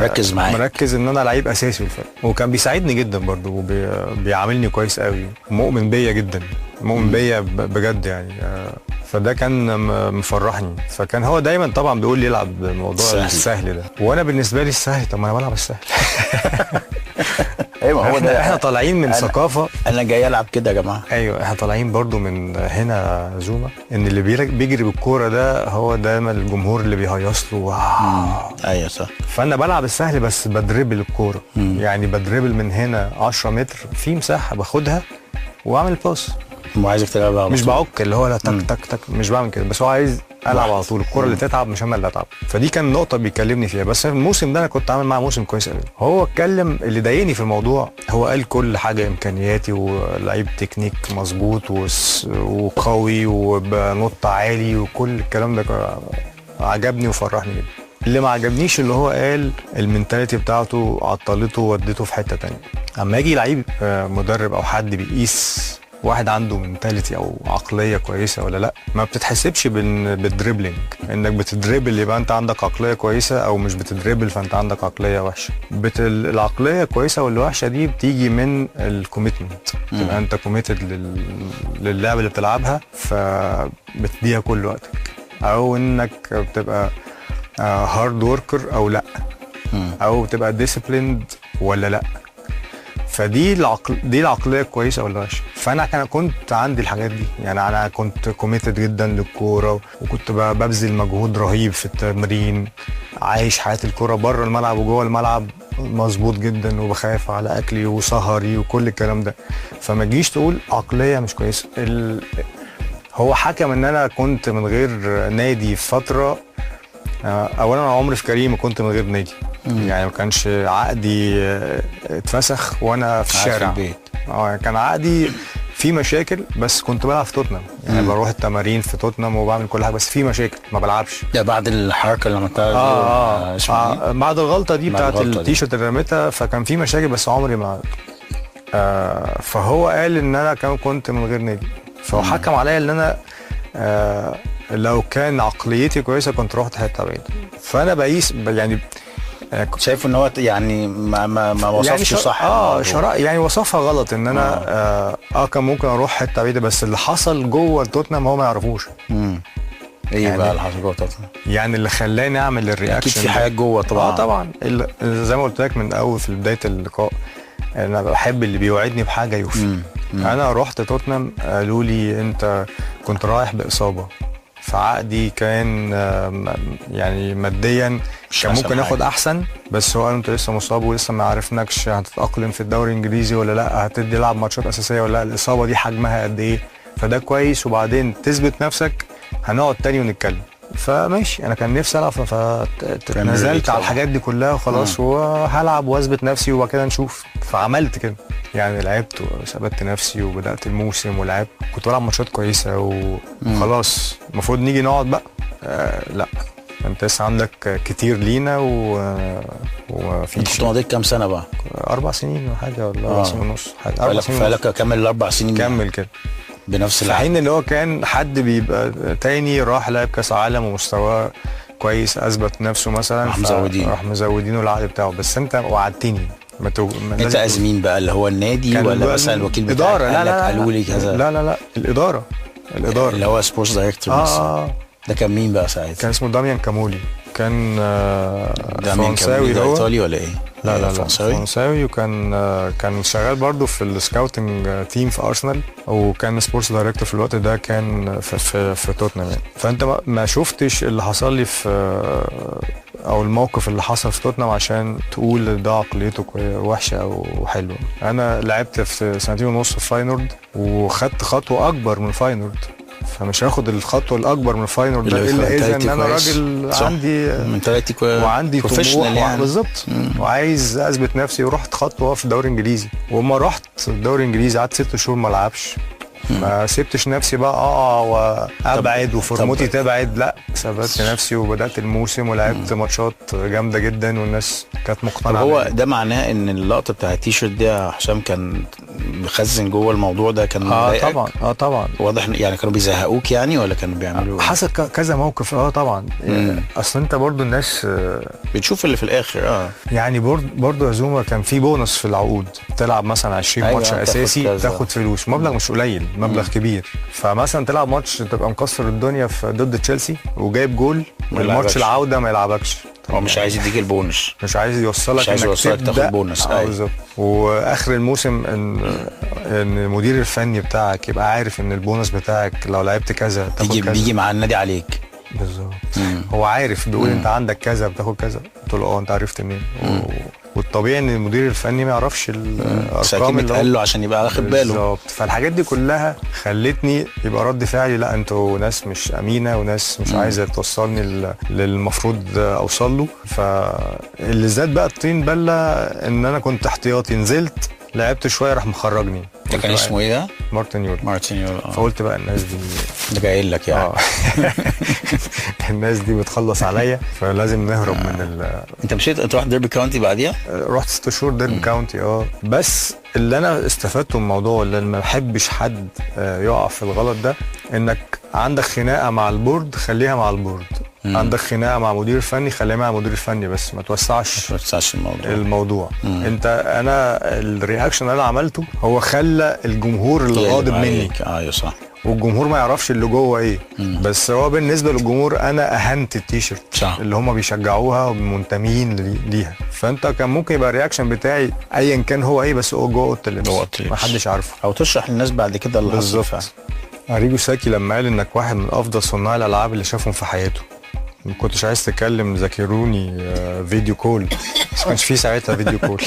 مركز معايا، مركز ان انا لعيب اساسي في الفرقه، وكان بيساعدني جدا برضه، وبيعاملني كويس قوي، مؤمن بيا جدا، مؤمن بيا بجد يعني. فده كان مفرحني. فكان هو دايما طبعا بيقول لي العب الموضوع السهل ده، وانا بالنسبه لي السهل، طب ما انا بلعب السهل. ايوه هو ده. احنا طالعين من ثقافه، انا جاي العب كده يا جماعه. ايوه احنا طالعين برضو من هنا زوما، ان اللي بيجري بالكوره ده هو دايما الجمهور اللي بيهيص له. ايوه صح. فانا بلعب السهل بس بدربل الكوره، يعني بدربل من هنا 10 متر في مساحه باخدها واعمل باس. هو عايزك تلعب مش بعك اللي هو لا تك تك تك، مش بعمل كده، بس هو عايز العب على طول الكوره اللي تتعب، مش انا اللي اتعب. فدي كان نقطه بيكلمني فيها. بس الموسم ده انا كنت عامل معاه موسم كويس قوي. هو اتكلم، اللي ضايقني في الموضوع هو قال كل حاجه، امكانياتي ولعيب تكنيك مظبوط وقوي وبنط عالي وكل الكلام ده عجبني وفرحني جدا. اللي ما عجبنيش اللي هو قال المنتاليتي بتاعته عطلته وودته في حته تانية. اما يجي لعيب مدرب او حد بيقيس واحد عنده منتاليتي او عقليه كويسه ولا لا، ما بتتحسبش بالدريبلينج، انك بتدريبل يبقى انت عندك عقليه كويسه، او مش بتدريبل فانت عندك عقليه وحشه. العقليه كويسه ولا وحشه دي بتيجي من الكوميتمنت، تبقى انت كوميتد للعبه اللي بتلعبها فبتديها كل وقتك، او انك بتبقى هارد وركر او لا، او بتبقى ديسيبليند ولا لا. فدي دي العقليه كويسه ولا وحشه. فانا كنت عندي الحاجات دي، يعني انا كنت كوميتد جدا للكوره، وكنت ببذل مجهود رهيب في التمرين، عايش حياه الكوره بره الملعب وجوه الملعب مظبوط جدا، وبخاف على اكلي وسهري وكل الكلام ده. فما تجيش تقول عقليه مش كويسه. هو حكم ان انا كنت من غير نادي في فتره. اولا انا عمري في كريم كنت من غير نادي، يعني ما كانش عقدي اتفسخ وانا في الشارع، في البيت. كان عقدي في مشاكل، بس كنت بلعب في توتنهام، يعني بروح التمارين في توتنهام وبعمل كل حاجه، بس في مشاكل ما بلعبش. ده بعد الحركه اللي عملتها بعد الغلطه دي بتاعت التيشيرت اللي رميتها، فكان في مشاكل بس عمري ما فهو قال ان انا كنت من غير نادي، فهو حكم عليا ان انا لو كان عقليتي كويسه كنت رحت حته بعيده. فانا بقيس يعني كنت شايف ان هو يعني ما وصفش يعني صح. يعني وصفها غلط، ان انا كان ممكن اروح حته بعيده، بس اللي حصل جوه توتنهام هو ما يعرفوش. ايه يعني بقى اللي حصل جوه توتنهام؟ يعني اللي خلاني اعمل الرياكشن اكيد في حاجات جوه طبعا. طبعا زي ما قلت لك من اول في بدايه اللقاء، انا بحب اللي بيوعدني بحاجه يوفي. انا رحت توتنهام قالوا لي انت كنت رايح باصابه، فعقدي كان يعني ماديا كان ممكن ياخد احسن، بس هو انت لسه مصاب ولسه ما عرفناكش هتتاقلم في الدوري الانجليزي ولا لا، هتدي لعب ماتشات اساسيه ولا لا، الاصابه دي حجمها قد ايه، فده كويس، وبعدين تثبت نفسك هنقعد تاني ونتكلم. فماشي، انا كان نفسي العب، فتنازلت على الحاجات دي كلها وخلاص، وهلعب واثبت نفسي وبعد كده نشوف. فعملت كده، يعني لعبت وثبت نفسي وبدات الموسم ولعبت، كنت بلعب ماتشات كويسه وخلاص. المفروض نيجي نقعد بقى، لا انت لسه عندك كتير لينا وفي. انت مضيت كام سنه بقى؟ 4 سنين وحاجه ولا 4 سنين ونص حاجه. 4 سنين فلك كمل ال4 سنين كمل كده بنفس العقل. الحين اللي هو كان حد بيبقى تاني راح لعب كاس عالم ومستواه كويس، اثبت نفسه مثلا، راح مزودينه العقد بتاعه. بس انت وعدتني انت ازمين بقى اللي هو النادي ولا مثلا الوكيل بتاعك قالوا لي كذا؟ لا الاداره اللي هو سبورتس دايركتور. ده كان مين بقى ساعتها؟ كان اسمه داميان كامولي، كان فرنساوي. ده ايطالي ولا ايه؟ لا فرنساوي؟ فرنساوي، وكان كان شغال برضو في السكاوتنج تيم في ارسنال، وكان سبورتس دايركتور في الوقت ده، كان في توتنهام يعني. فانت ما شفتش اللي حصل لي في او الموقف اللي حصل في توتنهام عشان تقول ده عقليته وحشه او حلوه. انا لعبت في 2.5 في فاينورد، وخدت خطوه اكبر من فاينورد، فمش هاخد الخطوه الاكبر من فاينورد الا اذا ان انا راجل عندي منتاليتي وعندي طموح يعني. بالظبط، وعايز اثبت نفسي، ورحت خطوه في الدوري الانجليزي. وما رحت الدوري الانجليزي قعدت 6 شهور ما العبش، ما سبتش نفسي بقى وابعد وفورمتي تبعد، لا ثبتت نفسي وبدات الموسم ولعبت ماتشات جامده جدا والناس كانت مقتنعه. هو ده معناه ان اللقطه بتاع التيشيرت دي يا حسام كان مخزن جوه الموضوع ده، كان طبعا طبعا واضح يعني كانوا بيزهقوك يعني ولا كانوا بيعملوا حصل كذا موقف طبعا. اصل انت برضو الناس بتشوف اللي في الاخر يعني برضو يا زوما كان في بونص في العقود، تلعب مثلا 20 ماتش اساسي تاخد فلوس، مبلغ مش قليل، مبلغ كبير. فمثلا تلعب ماتش تبقى مكسر الدنيا في ضد تشيلسي وجايب جول، الماتش العوده ما يلعبكش، هو مش عايز يديك البونص، مش عايز يوصلك انك تاخد بونص. بالظبط. واخر الموسم ان المدير الفني بتاعك يبقى عارف ان البونص بتاعك لو لعبت كذا تاخد كذا، بيجي مع النادي عليك بالظبط. هو عارف، بيقول انت عندك كذا بتاخد كذا، قلت له انت عرفت منين؟ والطبيعي ان المدير الفني ما يعرفش الارقام اللي قال له عشان يبقى واخد باله بالظبط. فالحاجات دي كلها خلتني يبقى رد فعلي لا انتوا ناس مش امينه وناس مش عايزه توصلني للمفروض اوصل له. فاللي زاد بقى الطين بله ان انا كنت احتياطي، نزلت لعبت شويه راح مخرجني. ده كان اسمه ايه ده؟ مارتن يول. فقلت بقى الناس دي ده جاي لك يعني الناس دي بتخلص عليا، فلازم نهرب من انت مشيت، انت رحت ديربي كاونتي بعديها؟ رحت 6 شهور ديربي كاونتي. بس اللي انا استفدته من الموضوع، اللي ما بحبش حد يقع في الغلط ده، انك عندك خناقه مع البورد خليها مع البورد، عندك خناقه مع مدير فني خليها مع مدير فني، بس ما توسعش الموضوع. انا الرياكشن اللي انا عملته هو خلى الجمهور اللي غاضب مني ايوه صح، والجمهور ما يعرفش اللي جوه ايه. بس هو بالنسبه للجمهور انا اهنت التيشيرت اللي هم بيشجعوها ومنتمين ليها. فانت كان ممكن يبقى الرياكشن بتاعي ايا كان هو ايه، بس هو جوه اوضه اللبس ما حدش عارفه، او تشرح للناس بعد كده اللي حصل فعلا. اريجو ساكي لما قال انك واحد من افضل صناع الالعاب اللي شافهم في حياته، ما كنتش عايز تكلم ذاكروني فيديو كول، بس ما كانش فيه ساعتها فيديو كول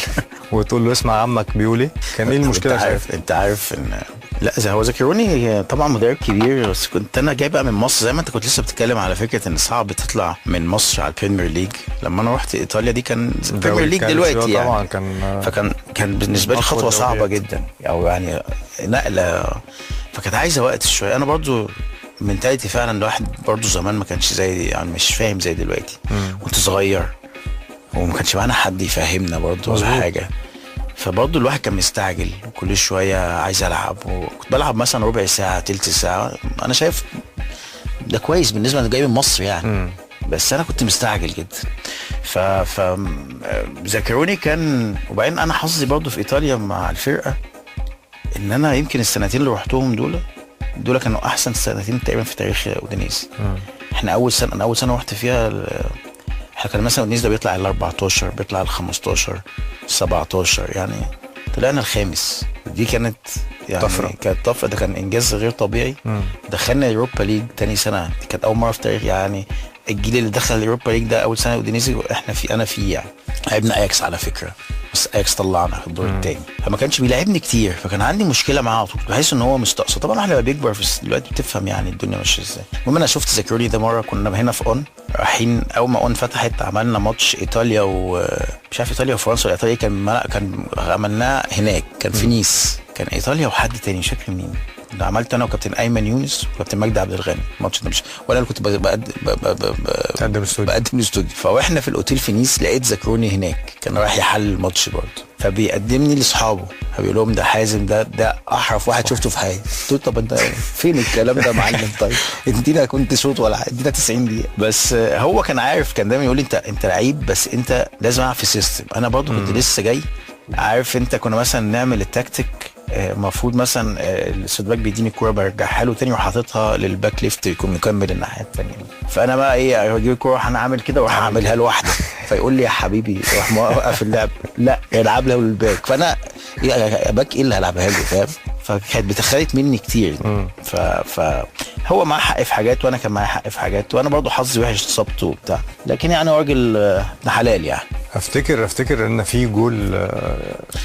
وتقول له اسمع عمك بيقول ايه. كان ايه المشكله؟ انت عارف ان لا هو ذاكروني طبعا مدرب كبير، بس كنت انا جاي بقى من مصر، زي ما انت كنت لسه بتتكلم على فكره ان صعب تطلع من مصر على البريمير ليج. لما انا رحت ايطاليا دي كان البريمير ليج دلوقتي يعني طبعا كان بالنسبه لي خطوه صعبه جدا، او يعني نقله، فكانت عايزه وقت شويه. انا برضو منتاليتي فعلا الواحد برضو زمان ما كانش زي يعني مش فاهم زي دلوقتي، وانت صغير وما كانش معانا حد يفهمنا برضو ولا حاجه، فبرضو الواحد كان مستعجل وكل شويه عايز العب، وكنت بلعب مثلا ربع ساعه تلت ساعه، انا شايف ده كويس بالنسبه لي جاي من مصر يعني. بس انا كنت مستعجل جدا. ف ذاكروني كان، وبعدين انا حظي برضو في ايطاليا مع الفرقه ان انا يمكن السنتين اللي رحتهم دول كانوا احسن سنتين تقريبا في تاريخ اودينيزي. احنا اول سنه رحت فيها احنا كان مثلا اودينيزي ده بيطلع ال 14 بيطلع ال 15 17 يعني طلعنا الخامس. دي كانت يعني طفره، ده كان انجاز غير طبيعي. دخلنا اليوروبا ليج تاني سنه، دي كانت اول مره في تاريخ يعني الجيل اللي دخل اليوروبا ليج ده اول سنه اودينيزي، واحنا انا فيه يعني. لعبنا اياكس على فكره، بس اياكس طلعنا في الدور الثاني، فما كانش بيلعبني كتير، فكان عندي مشكله معاه على طول، بحس ان هو مستقصد. طبعا احنا لما بيكبر في دلوقتي بتفهم يعني الدنيا ماشيه ازاي. المهم انا شفت ذاكروني ده مره، كنا هنا في اون رايحين، اول ما اون فتحت عملنا ماتش ايطاليا ومش عارف ايطاليا وفرنسا ولا ايطاليا، كان عملناه هناك، كان في نيس، كان ايطاليا وحد تاني مش فاكر مين. ده عملت انا وكابتن ايمن يونس وكابتن مجدي عبد الغني الماتش ده، مش ولا انا كنت بقدم الاستوديو. فاحنا في الاوتيل في نيس لقيت ذاكروني هناك، كان رايح يحل الماتش برضه، فبيقدمني لاصحابه، فبيقول لهم ده حازم ده احرف واحد شفته في حياتي. قلت له طب انت فين الكلام ده يا معلم؟ طيب ادينا كنت شوط ولا ادينا 90 دقيقه بس. هو كان عارف، كان دايما يقول لي انت لعيب، بس انت لازم العب في سيستم. انا برضه كنت لسه جاي، عارف انت كنا مثلا نعمل التكتيك، المفروض مثلا السيد باك بيديني الكوره برجعها له تاني وحاططها للباك ليفت يكون مكمل الناحيه الثانيه. فانا بقى ايه، اجيب الكوره انا عامل كده واروح اعملها له واحده فيقول لي يا حبيبي روح موقف اللعب، لا العب له الباك. فانا باك ايه اللي هلعبها له فاهم؟ فكانت بتخلت مني كتير. فهو معاه حق في حاجات وانا كان معايا حق في حاجات، وانا برضو حظي وحش اتصبت وبتاع، لكن يعني هو راجل ابن حلال يعني. افتكر ان في جول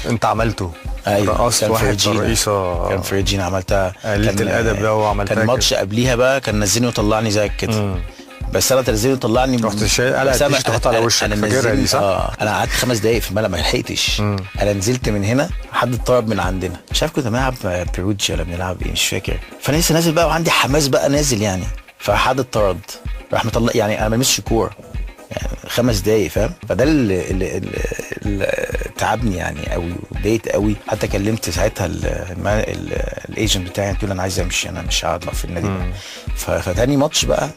انت عملته. ايوه رقصت واحد رئيسه كان في ريجينا عملتها قليله الادب ده وعملتها. كان ماتش قبليها بقى كان نزلني وطلعني زيك كده. بس انا تنزلني وطلعني رحت قلعت تحط على وشك. فاكرها دي صح؟ انا قعدت 5 دقايق في الملعب ما لحقتش. انا نزلت من هنا حد اتطرد من عندنا، مش عارف كنا بنلعب بيروجي ولا بنلعب ايه مش فاكر. فانا لسه نازل بقى وعندي حماس بقى نازل يعني، فحد اتطرد راح مطلع يعني انا ما لمسش كوره يعني 5 دقايق فاهم. فده اللي تعبني يعني قوي وضايقت قوي. حتى كلمت ساعتها الايجنت بتاعي قلت له انا عايز امشي، انا مش هقعد في النادي ده. فتاني ماتش بقى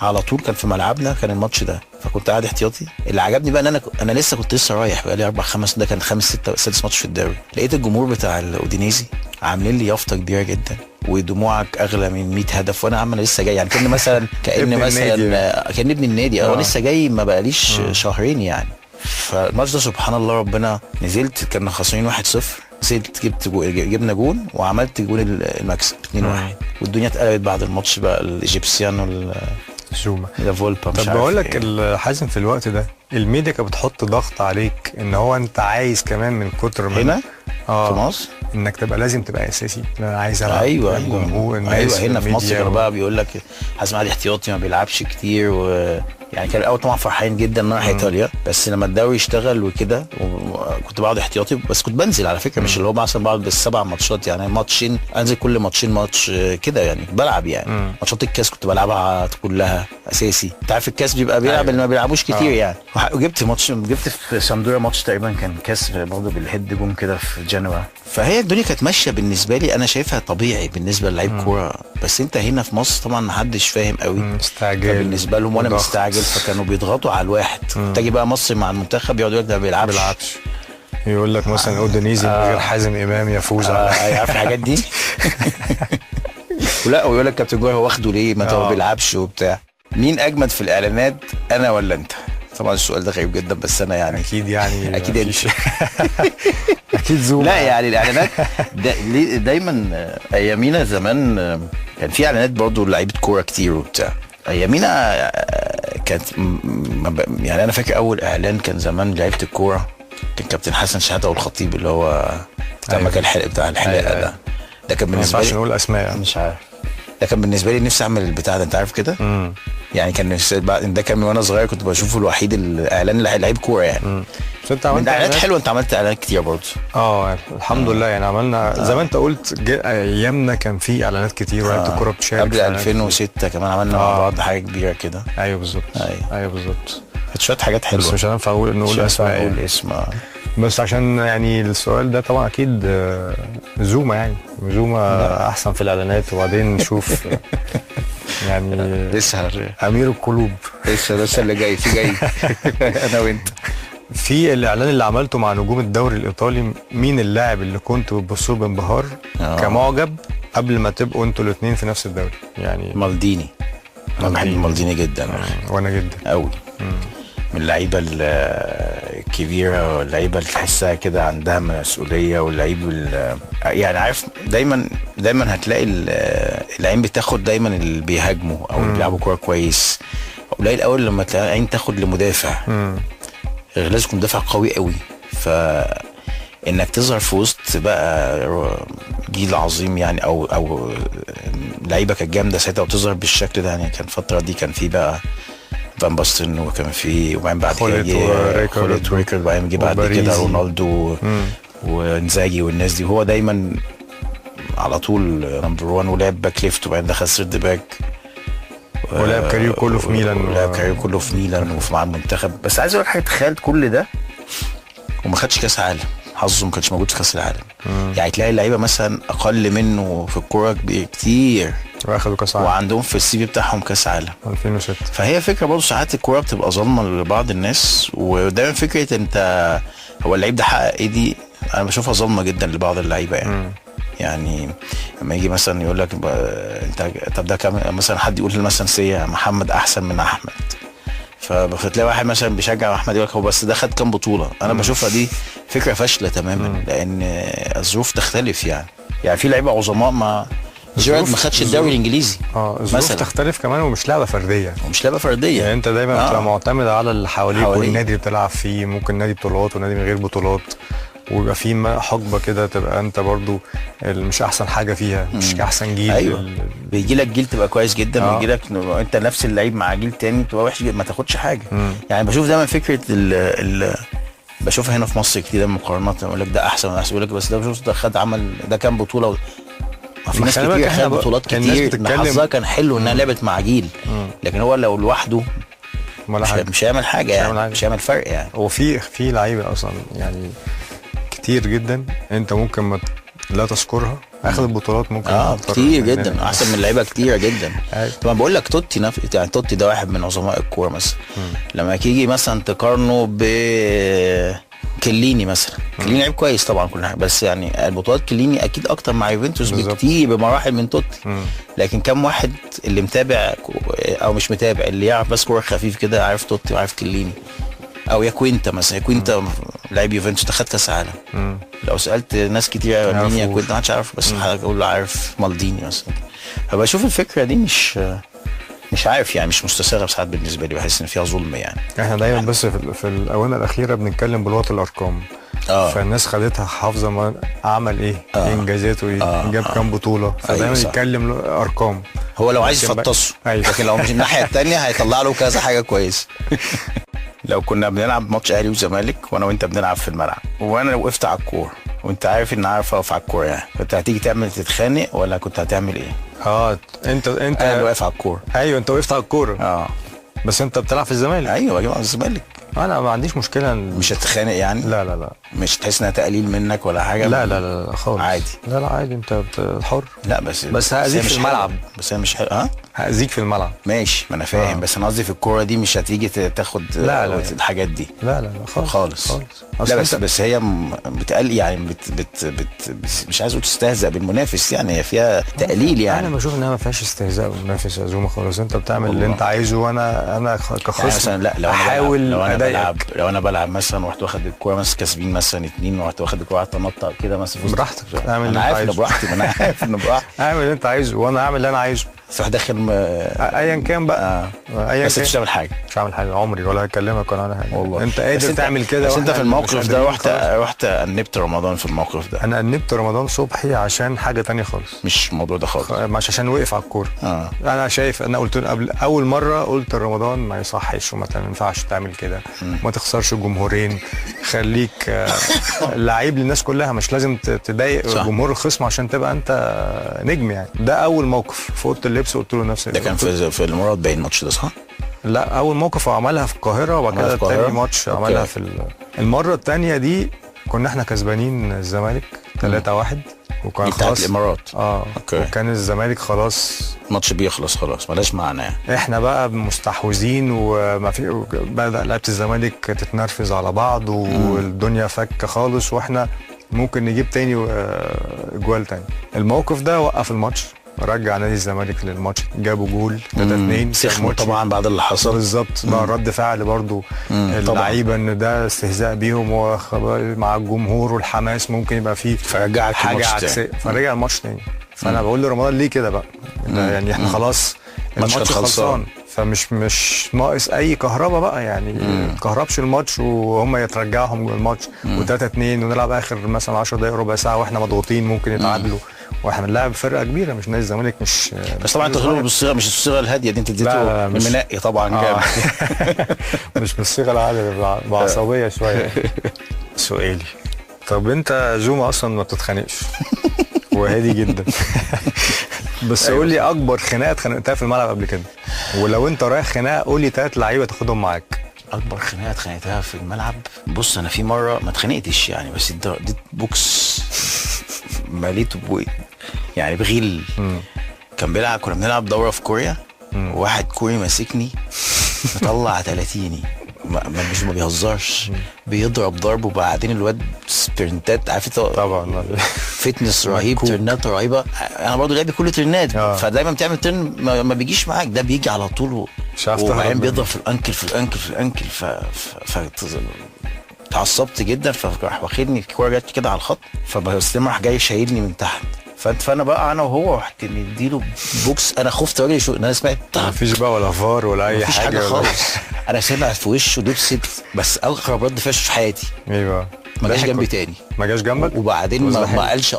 على طول كان في ملعبنا كان الماتش ده، فكنت قاعد احتياطي. اللي عجبني بقى ان انا لسه كنت رايح بقى لي 4-5 ده كان 5-6 ماتش في الدوري. لقيت الجمهور بتاع الاودينيزي عاملين لي يافطه كبيره جدا ودموعك اغلى من 100 هدف، وانا عم لسه جاي يعني كان مثلا كان ابن النادي لسه جاي ما بقاليش شهرين يعني. فالماتش ده سبحان الله ربنا نزلت كنا خسرانين 1-0، نزلت جبنا جون وعملت جون المكسب 2-1 والدنيا اتقلبت بعد الماتش بقى. الايجيبسيان زوما فولبا. طب بقول لك حازم في الوقت ده الميديا كانت بتحط ضغط عليك ان هو انت عايز كمان من كتر ما هنا في مصر انك تبقى لازم تبقى اساسي. انا عايز العب. ايوه هنا في مصر كانوا بقى بيقول لك حازم علي احتياطي ما بيلعبش كتير يعني كان الاول طبعا فرحان جدا ان انا رايح ايطاليا، بس لما الدوري اشتغل وكده كنت بقعد احتياطي، بس كنت بنزل على فكره مش اللي هو مثلا بقعد بال7 ماتشات يعني ماتشين انزل كل ماتشين ماتش كده يعني بلعب يعني. ماتشات الكاس كنت بلعبها كلها اساسي. انت عارف الكاس بيلعب اللي ما بيلعبوش كتير يعني. وجبت في سامدوريا ماتش تقريبا كان كاس برضه بالهيد جون كده في جنوا. فهي الدنيا كانت ماشيه بالنسبه لي، انا شايفها طبيعي بالنسبه للعيب كوره. بس انت هنا في مصر طبعا ما حدش فاهم قوي مستعجل بالنسبه لهم وانا مستعجل، فكانوا بيضغطوا على الواحد. تيجي بقى مصر مع المنتخب يقعدوا يقول لك ده ما بيلعبش. يقول لك مثلا اودينيزي من غير حازم امام يفوز عارف الحاجات دي. ولا ويقول لك كابتن جوهر هو واخده ليه ما هو بيلعبش وبتاع. مين اجمد في الاعلانات انا ولا انت؟ طبعا السؤال ده غريب جدا بس انا يعني اكيد انت اكيد زوما. لا يعني الاعلانات دايما ايامينا زمان كان في اعلانات برضو لعيبه كوره كتير وبتاع. ايامينا كانت يعني انا فاكر اول اعلان كان زمان لعيبه الكوره كان كابتن حسن شحاته والخطيب اللي هو لما كان الحلقه بتاع الحلاقه ده كان بالنسبه لي. ما نقول اسماء مش عارف. ده كان بالنسبه لي نفسي اعمل البتاع ده انت عارف كده. يعني كان ده كان وانا صغير كنت بشوفه الوحيد الاعلان لعيب كوره يعني. انت عملت اعلانات حلوه. انت عملت اعلانات كتير برضه. الحمد لله يعني عملنا زي ما انت قلت ايامنا كان في اعلانات كتير ولعيبه الكوره بتشارك. قبل 2006 كمان عملنا مع بعض حاجه كبيره كده. ايوه بالظبط. ايوه بالظبط. كانت شويه حاجات حلوه بس مش هينفع نقول اسماء. نقول اسم بس عشان يعني السؤال ده طبعا اكيد زوما احسن في الاعلانات. وبعدين نشوف يعني لسه امير القلوب لسه اللي جاي انا وانت. في الاعلان اللي عملته مع نجوم الدوري الايطالي مين اللاعب اللي كنت بتبصوا بانبهار كمعجب قبل ما تبقوا انتوا الاثنين في نفس الدوري؟ يعني مالديني. انا بحب مالديني جدا وانا جدا قوي. من اللعيبه الكبيره واللعيبه اللي تحسها كده عندها مسؤوليه واللعيب يعني عارف دايما هتلاقي العين بتاخد دايما اللي بيهاجموا او اللي بيلعبوا كوره كويس. قليل قوي لما تلاقي العين تاخد لمدافع. لازم يكون مدافع قوي قوي. فانك تظهر في وسط بقى جيل عظيم يعني او لعيبه كانت جامده ساعتها وتظهر بالشكل ده يعني. كان الفتره دي كان في بقى فان باستن وكان في وبعدين بعد كده خولت ريكارد وبعدين جه بعد كده رونالدو وانزاجي والناس دي. وهو دايما على طول نمبر 1 ولعب باك ليفت وبعدين دخل سيرد باك ولعب كارير كله في ميلان وفي مع المنتخب. بس عايز اقول حاجه تخيل كل ده وما خدش كاس عالم. حظه ما كانش موجود في كاس العالم. يعني تلاقي اللعيبه مثلا اقل منه في الكوره كتير واخدوا كاس عالم وعندهم في السي في بتاعهم كاس عالم 2006. فهي فكره برضه ساعات الكوره بتبقى ظالمه لبعض الناس. ودايما فكره انت هو اللعيب ده حقق ايه دي انا بشوفها ظالمه جدا لبعض اللعيبه يعني. يعني لما يجي مثلا يقول لك انت طب ده مثلا حد يقول مثلا محمد احسن من احمد فتلاقي واحد مثلا بيشجع احمد يقول لك هو بس ده خد كام بطوله. انا بشوفها دي فكره فاشله تماما، لان الظروف تختلف يعني في لعيبه عظماء ما جيرارد ما خدش الدوري الانجليزي. الظروف تختلف كمان، ومش لعبه فرديه. يعني انت دايما بتبقى معتمد على اللي حواليك والنادي اللي بتلعب فيه. ممكن نادي بطولات ونادي من غير بطولات، ويبقى في حقبه كده تبقى انت برضو مش احسن حاجه فيها، مش احسن جيل. ايوه بيجي لك جيل تبقى كويس جدا، ويجي لك انت نفس اللعيب مع جيل تاني تبقى وحش ما تاخدش حاجه. يعني بشوف دايما فكره بشوفها هنا في مصر كتير دايما مقارنات، يقول لك ده احسن ولا احسن، يقول لك بس ده خد عمل ده كام بطوله ما في ناس كتير خد بطولات كتير، حظها كان حلو انها لعبت مع جيل. لكن هو لو لوحده مش هيعمل حاجه يعني، مش هيعمل فرق يعني. هو في لعيبه اصلا يعني كتير جدا انت ممكن لا تذكرها، اخذ البطولات ممكن كتير جدا احسن من لعيبه كتيره جدا. طبعا بقول لك توتي يعني توتي ده واحد من عظماء الكوره مثلا. لما تيجي مثلا تقارنه ب كليني مثلا، كليني لعيب كويس طبعا كل حاجه، بس يعني البطولات كليني اكيد اكتر مع يوفنتوس بكتير بمراحل من توتي. لكن كم واحد اللي متابع او مش متابع اللي يعرف بس كوره خفيف كده عارف توتي وعارف كليني؟ او يا كوينتا مثلا، كوينتا لعيب يوفنتوس خد كاس عالم. لو سالت ناس كتير مين يا كوينتا محدش عارف، بس هقول له عارف مالديني مثلا. فبشوف الفكره دي مش عارف يعني، مش مستساغه ساعات بالنسبه لي، بحس ان فيها ظلم يعني. احنا دايما بس في الاونه الاخيره بنتكلم بلغه الارقام. فالناس خدتها حافظه ما عمل ايه، انجازاته ايه، جاب كام بطوله، فدايما يتكلم ارقام. هو لو عايز يفطسه، لكن لو مش الناحيه الثانيه هيطلع له كذا حاجه كويسه. لو كنا بنلعب ماتش اهلي وزمالك وانا وانت بنلعب في الملعب، وانا وقفت على الكوره وانت عارف ان عارف اقف على الكوره، يعني كنت هتيجي تتخانق ولا كنت هتعمل ايه؟ انت انا واقف على الكوره. ايوه انت وقفت على الكوره. بس انت بتلعب في الزمالك. ايوه بجيب على الزمالك. انا ما عنديش مشكله مش هتتخانق يعني؟ لا مش تحس انها تقليل منك ولا حاجه؟ لا خالص عادي. لا عادي، انت حر. لا بس هأذيك في الملعب. بس هي مش هأذيك في الملعب. ماشي ما انا فاهم. بس انا قصدي في الكوره دي مش هتيجي تاخد الحاجات دي. لا خالص. لا بس هي بتقل يعني مش عايز اقول تستهزأ بالمنافس يعني، هي فيها تقليل يعني. انا بشوف انها ما فيهاش استهزاء بالمنافس يا زوما خالص. انت بتعمل اللي انت عايزه، وانا كخصم يعني لا احاول لو انا بلعب مثلا ورحت واخد الكوره مثلا كاسبين مثلا 2 ورحت واخد الكوره قعدت انطق كده مثلا براحتك، اعمل اللي انت عايزه. براحتي، ما انا عارف انه براحتي. اعمل اللي انت عايزه وانا اعمل اللي انا عايزه. تروح داخل ايا كان بقى ايا بس مش هعمل حاجه. مش هعمل حاجه عمري، ولا هكلمك ولا انا حاجه والله. انت قادر تعمل كده. بس انت في الموقف ده رحت انبت رمضان في الموقف ده. انا انبت رمضان صبحي عشان حاجه تانية خالص، مش الموضوع ده خالص، مش عشان وقف على الكوره. انا شايف، انا قلت له قبل اول مره، قلت رمضان ما يصحش وما ينفعش تعمل كده، ما تخسرش الجمهورين، خليك لعيب للناس كلها، مش لازم تضايق جمهور الخصم عشان تبقى انت نجم يعني. ده اول موقف في اوضه اللبس قلت له نفس ده كان في المراد باين الماتش ده صح؟ لا اول موقف عملها في القاهره، وبعد كده تاني ماتش عملها في المره الثانيه دي كنا احنا كسبانين الزمالك 3-1 وكان خلاص الامارات. وكان الزمالك خلاص الماتش بيخلص خلاص ملاش معنى يعني. احنا بقى مستحوذين وما في، بدا لعيبه الزمالك تتنرفز على بعض والدنيا فكه خالص، واحنا ممكن نجيب تاني جوال تاني. الموقف ده وقف الماتش، رجع نادي الزمالك للماتش، جابوا جول 3-2 سخنوا طبعا بعد اللي حصل بالظبط. بقى رد فعل برضو اللعيبه ان ده استهزاء بيهم مع الجمهور والحماس، ممكن يبقى فيه حاجه عكسيه، فرجع الماتش تاني. فانا بقول لرمضان ليه كده بقى يعني احنا خلاص الماتش خلصان، فمش ناقص اي كهربا بقى يعني. كهربش الماتش وهم يترجعهم الماتش و3-2 ونلعب اخر مثلا 10 دقايق ربع ساعه واحنا مضغوطين ممكن يتعادلوا، واحنا بنلعب فرقه كبيره مش نادي الزمالك. مش بس طبعا انت غلبوا بالصيغه، مش الصيغه الهاديه دي، انت اديته منقي طبعا جامد. مش بالصيغه العاديه، بعصبيه شويه. سؤالي، طب انت زوما اصلا ما بتتخانقش وهادي جدا بس قول لي اكبر خناقه اتخانقتها في الملعب قبل كده، ولو انت رايح خناقه قول لي 3 لعيبه تاخدهم معاك. اكبر خناقه اتخانقتها في الملعب، بص انا في مره ما اتخانقتش يعني، بس اديت بوكس مليته يعني بغيل. كنا بنلعب دوره في كوريا، واحد كوري ماسكني مطلع 30 ما بيهزرش، بيضرب ضرب، وبعدين الواد سبرنتات عارف طبعا فتنس رهيب، ترنات رهيبه. انا برضو لعبي كله ترنات، فدايما بتعمل ترن ما بيجيش معاك، ده بيجي على طول وبعدين بيضرب في الانكل اتعصبت جدا، فراح واخدني الكوره جت كده على الخط، فبستلم راح جاي شايلني من تحت، فانا بقى انا وهو رحت مديله بوكس. انا خفت راجل شو انا سمعت مفيش بقى ولا فار ولا اي حاجه خالص. انا سامع في وشه لبست، بس اغرب رد فعل في حياتي. ايوه ما جاش جنبي تاني، ما جاش جنبك، وبعدين ما قالش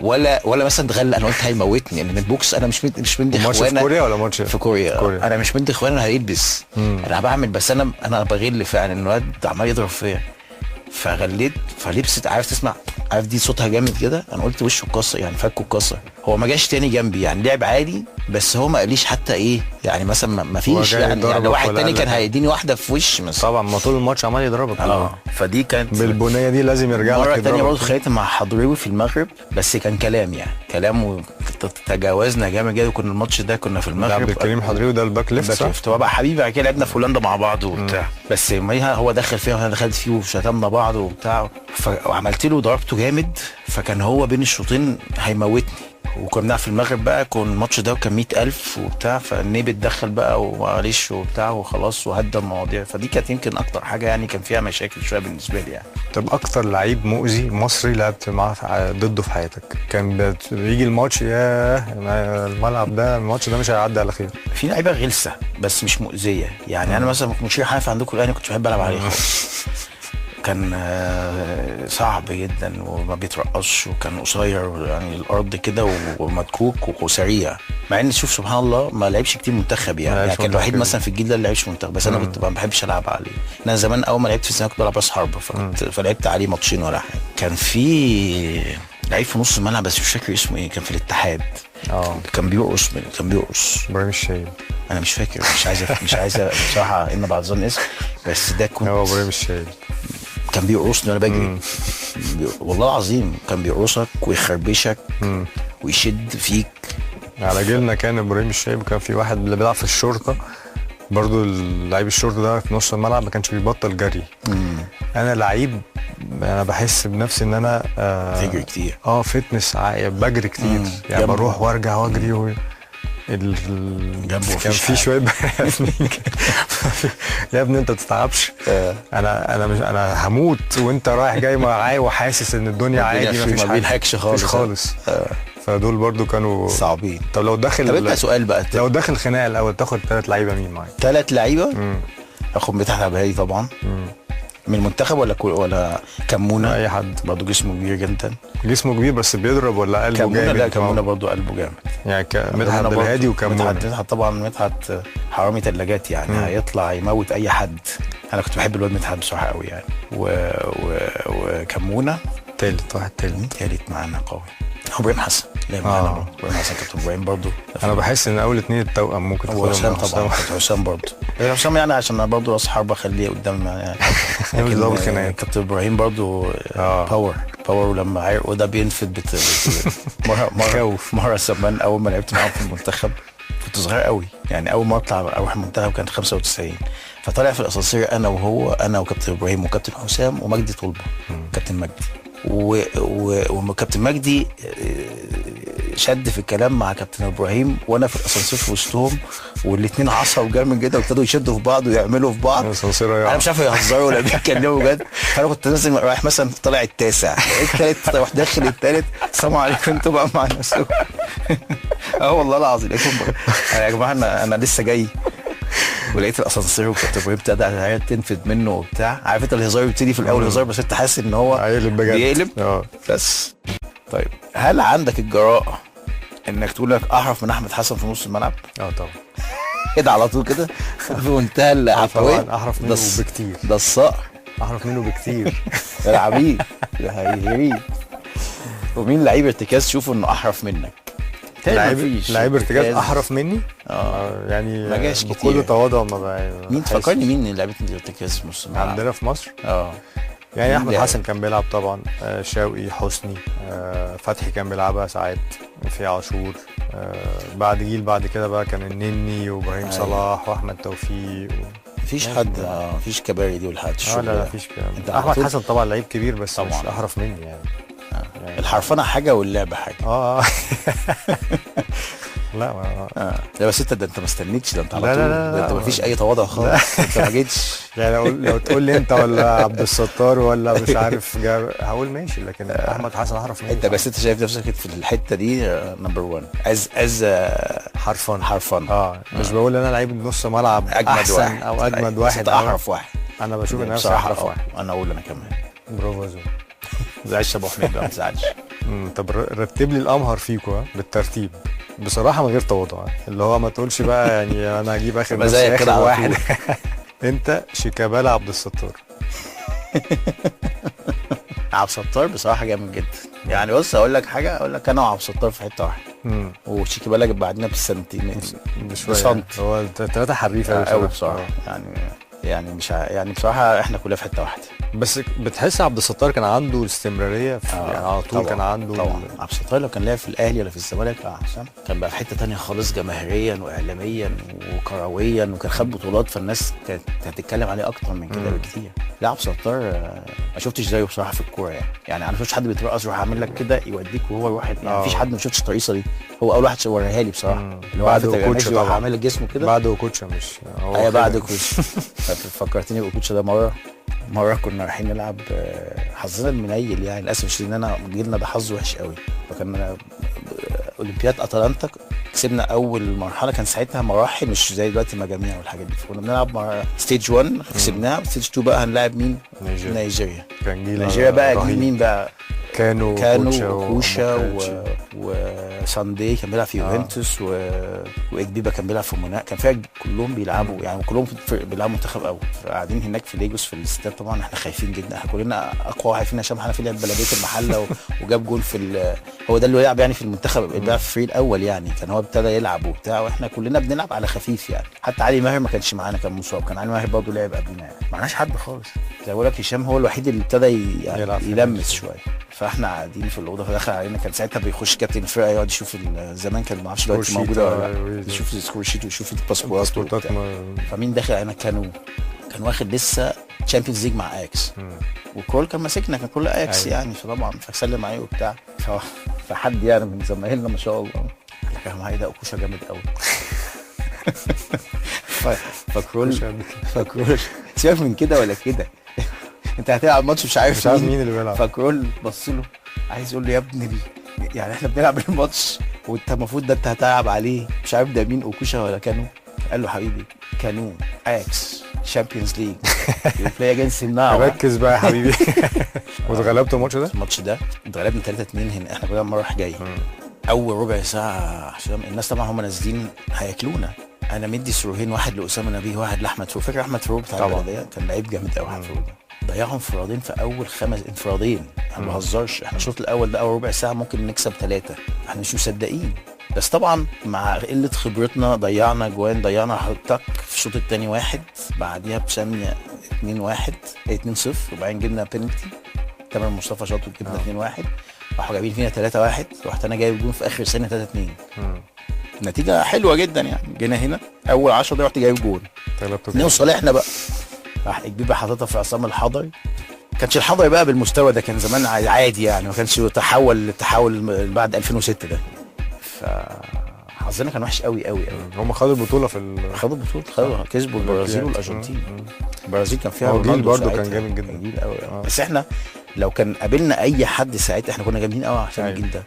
ولا مثلا اتغلى. انا قلت هيموتني يعني البوكس. انا مش مدي اخوانا. ماتش في كوريا ولا ماتش في كوريا؟ انا مش مدي اخوانا، هيلبس. انا بعمل، بس انا بغل فعلا. الواد عمال يضرب فيا فغليت فلبست. عارف تسمع، عارف دي صوتها جامد كده. انا قلت وشه اتكسر يعني، فكه اتكسر. هو ما جاش تاني جنبي يعني، لعب عادي، بس هو ما قاليش حتى ايه يعني، مثلا ما فيش يعني واحد تاني كان هيديني واحده في وش مثلا. طبعا ما طول الماتش عمال يضربك. فدي كانت بالبنيه دي لازم يرجع لك. مره تانيه برضه خليت مع حضريوي في المغرب، بس كان كلام يعني، كلام وتجاوزنا جامد جدا. كنا الماتش ده كنا في المغرب. عبد الكريم حضريوي ده الباك ليفت صح؟ هو بقى حبيبي. بعد كده لعبنا في هولندا مع بعض وبتاع، بس ما هو دخل فيها وانا دخلت فيه وشتمنا بعض وبتاع، وعملت له ضربته جامد، فكان هو بين الشوطين هيموتني. وكنا بنلعب في المغرب بقى، كان الماتش ده كان 100,000 وبتاع، فالنبي اتدخل بقى ومعلش وبتاع وخلاص وهدى المواضيع. فدي كانت يمكن اكتر حاجه يعني كان فيها مشاكل شويه بالنسبه لي يعني. طب اكتر لعيب مؤذي مصري لعبت معاه ضده في حياتك؟ كان بيجي الماتش ياه الملعب ده، الماتش ده مش هيعدي على خير. في لعيبه غلسه بس مش مؤذيه يعني. انا مثلا مشير حنفي عندكم الاهلي كنت بحب العب عليه خالص. كان صعب جدا وما بيترقصش، وكان قصير يعني الارض كده ومدكوك وسريع، مع ان شوف سبحان الله ما لعبش كتير منتخب يعني كان الوحيد مثلا في الجيل ده اللي لعبش منتخب. بس انا كنت ما بحبش العب عليه. انا زمان اول ما لعبت في الزمالك كنت بلعب راس حربه، فلعبت عليه ماتشين ولا حاجه. كان في لعيب في نص الملعب بس مش فاكر اسمه ايه، كان في الاتحاد. كان بيرقص ابراهيم الشايب. انا مش فاكر، مش عايز بصراحه ان بعد ظن اسم، بس ده كنت هو ابراهيم الشايب. كان بيقرصني وانا بجري. والله العظيم كان بيقرصك ويخربشك ويشد فيك. على جيلنا كان ابراهيم الشايب. كان في واحد اللي بيلعب في الشرطه برضو، لعيب الشرطه ده في نص الملعب ما كانش بيبطل جري. انا لعيب، انا بحس بنفسي ان انا تجري كتير. فتنس بجري كتير يعني، بروح وارجع واجري جنبه كان في شويه يا ابني انت ما تتعبش. انا هموت وانت رايح جاي معايا وحاسس ان الدنيا عادي ما فيش ما بيلحقش خالص. فدول برضو كانوا صعبين. طب لو داخل، طب انت سؤال بقى، لو داخل خناقه الاول تاخد 3 لعيبه مين معاك؟ 3 لعيبه؟ اخد مدحت عبد الهادي طبعا. من المنتخب ولا كمونه؟ اي حد برضه جسمه كبير جدا. جسمه كبير بس بيضرب ولا قلبه جامد؟ لا كمونه برضه قلبه جامد يعني. مدحت عبد الهادي وكمونه. مدحت طبعا. مدحت حرامي ثلاجات يعني. هيطلع يموت اي حد. انا كنت بحب الواد مدحت بصراحه قوي يعني. وكمونه واحد تالت معانا قوي. ابراهيم حسن. ابراهيم حسن. كابتن ابراهيم برضه. انا بحس ان اول 2 التوأم ممكن تاخدهم. طبعا حسام برضه. حسام يعني عشان انا برضه راس حربه اخليه قدام يعني. كابتن ابراهيم برضه باور. ولما عرق وده بينفد مره زمان اول ما لعبت معاهم في المنتخب كنت صغير قوي يعني. اول مره اروح المنتخب كانت 95. فطلع في الاسانسير انا وكابتن ابراهيم وكابتن حسام ومجدي طلبه. كابتن مجدي وكابتن مجدي شد في الكلام مع كابتن ابراهيم وانا في الاسانسير في وسطهم، والاثنين عصوا جامد جدا وابتدوا يشدوا في بعض ويعملوا في بعض. انا مش عارف يهزروا ولا بيتكلموا بجد. فانا كنت نازل رايح مثلا طالع التاسع، الثالث راح داخل الثالث، السلام عليكم انتوا بقى مع نفسكم. والله العظيم لقيتهم يا جماعه انا لسه جاي، ولقيت الاسانسير وكابتن ابراهيم ابتدى تنفد منه وبتاع. عارف انت الهزار بيبتدي في الاول هزار بس انت حاسس ان هو بيقلب بس. طيب هل عندك الجراءه انك تقول لك احرف من احمد حسن في نص الملعب؟ طبعا. كده على طول كده في منتهى العفويه. طبعا احرف منه بكتير. ده الصقر احرف منه بكتير. العبيد هيهريه. ومين لعيب ارتكاز تشوفه انه احرف منك؟ لعيب ارتكاز احرف مني يعني بكل تواضع. مين تفكرني مين لعيبه الارتكاز في نص الملعب عندنا في مصر؟ يعني احمد حسن كان بيلعب طبعا، شوقي، حسني، فتحي كان بيلعبها ساعات، في عاشور، بعد كده بقى كان النني وابراهيم صلاح واحمد توفيق مفيش حد. مفيش كباري دي والحاجات الشغل. لا مفيش كده. احمد حسن طبعا لعيب كبير بس طبعا مش احرف مني يعني. الحرفنه حاجه واللعبه حاجه. لا لا بس انت ما استنيتش، ده انت على لا طول. لا لا ده انت ما فيش اي تواضع خالص. انت ما جيتش. يعني لو تقول لي انت ولا عبد الستار ولا مش عارف هقول ماشي، لكن احمد حسن اعرف مين. بس انت شايف نفسك في الحته دي نمبر 1 از حرفان. مش بقول انا لعيب نص ملعب اجمد احسن واحد او اجمد واحد او احرف واحد. انا بشوف ان بصراحه انا احرف واحد. انا اقول انا كمان برافو يا زو. ما تزعلش يا ابو حميد بقى، ما تزعلش. طب رتب لي الامهر فيكوا بالترتيب بصراحه من غير تواضع، اللي هو ما تقولش بقى يعني انا هجيب اخر ناس زيك كده اخر على واحد. انت شيكابالا عبد الستار. عبد الستار بصراحه جامد جدا. يعني بص اقول لك حاجه، اقول لك انا وعبد الستار في حته واحده، وشيكابالا بعدنا بالسنتين بشويه. هو الثلاثه حريفه قوي بصراحه. يعني مش يعني بصراحه احنا كلنا في حته واحده. بس بتحس عبد الستار كان عنده الاستمراريه يعني على طول. كان عنده طبعا. عبد الستار لو كان لعب في الاهلي ولا في الزمالك احسن، كان بقى في حته ثانيه خالص، جماهيريا واعلاميا وكرويا، وكان خد بطولات، فالناس كانت هتتكلم عليه اكتر من كده بكتير. لا عبد الستار ما شفتش زيه بصراحه في الكوره يعني انا ما شفتش حد بيترقص يروح عامل لك كده يوديك وهو يروح يعني ما فيش حد ما شفتش الطريقه دي. هو اول واحد وريها لي بصراحه، اللي هو بعد كوتش طبعا عامل جسمه كده. بعد كوتش مش هو بعد كوتش. فكرتني بكوتش ده مره كنا رايحين نلعب، حظنا المنيل يعني للاسف الشديد ان انا جيلنا ده حظ وحش قوي. فكان اولمبياد اتلانتا، كسبنا اول مرحله، كان ساعتها مراحل مش زي دلوقتي مجاميع والحاجات دي. كنا بنلعب ستيج 1 كسبناها، ستيج 2 بقى هنلاعب مين؟ نيجيريا. كان جيل نيجيريا بقى جيل مين بقى؟ كانوا وكوشا وساندي كان بيلعب في يوفنتوس، واجبيبا كان بيلعب في موناك. كان فيها كلهم بيلعبوا يعني كلهم بيلعبوا منتخب قوي. قاعدين هناك في ليجوس في الاستاد، طبعا احنا خايفين جدا. احنا كلنا اقوى واحد فينا هشام حنفي لعب بلديه المحله وجاب جول في هو ده اللي يلعب يعني في المنتخب، بيلعب في الفريق الاول يعني. كان هو ابتدى يلعب وبتاع، واحنا كلنا بنلعب على خفيف يعني. حتى علي ماهر ما كانش معانا، كان مصاب. كان علي ماهر برضه لعب قبلنا يعني. معناش حد خالص. زي بقول لك هشام هو الوحيد اللي ابتدى يعني يلمس شويه. فاحنا قاعدين في الاوضه، فدخل علينا، كان ساعتها بيخش كابتن الفرقه يقعد يشوف زمان كان ما اعرفش دلوقتي موجوده ولا لا، يشوف السكور شيت ويشوف الباسبورات. فمين داخل علينا؟ كان واخد لسه تشامبيونز ليج مع اياكس، وكرول كان ماسكنا، كان كل اياكس يعني. فطبعا فسلم عليه وبتاع، فحد يعني من زمايلنا ما شاء الله قال لك يا معايا ده اوكوشا جامد قوي. فكرول سيبك من كده ولا كده، انت هتلعب ماتش مش عارف مين اللي بيلعب. فكرول بص له عايز يقول له يا ابني يعني احنا بنلعب الماتش وانت المفروض ده انت هتلعب عليه، مش عارف ده مين اوكوشا ولا كانو. قال له حبيبي كانو اكس شامبيونز ليج يو بلاي اجينست ناو. ركز بقى يا حبيبي. واتغلبتوا الماتش ده؟ الماتش ده اتغلبنا 3-2 هنا. احنا كنا رايح جاي اول ربع ساعه حسام الناس طبعا هم نازلين هياكلونا. انا مدي سروهين، واحد لاسامه نبيه واحد لاحمد فاروق. فاكر احمد فاروق بتاع البلديه؟ كان لعيب جامد قوي احمد فاروق ده. ضيعهم انفرادين في اول 5 انفرادين. انا ما بهزرش. احنا الشوط الاول ده اول ربع ساعه ممكن نكسب 3، احنا مش مصدقين. بس طبعا مع قله خبرتنا ضيعنا جوان. ضيعنا حطك في الشوط الثاني 1، بعديها بثانيه 2-0، وبعدين جبنا بينالتي تامر مصطفى شاط وجبنا 2-1. راحوا جايبين فينا 3-1. رحت انا جايب جون في اخر ثانيه 3-2. نتيجه حلوه جدا يعني. جينا هنا اول 10 دقايق رحت جايب جون، نوصل احنا بقى. راح اجبيبه حاططها في عصام الحضري. كانش الحضري بقى بالمستوى ده، كان زمان عادي يعني، ما كانش تحول بعد 2006 ده. فحظنا كان وحش قوي قوي قوي. هم خدوا البطوله خدوا كسبوا البرازيل والارجنتين. البرازيل كان فيها جيل برضه كان جامد جدا، جيل قوي. بس احنا لو كان قابلنا اي حد ساعتها احنا كنا جامدين قوي عشان الجيل ده.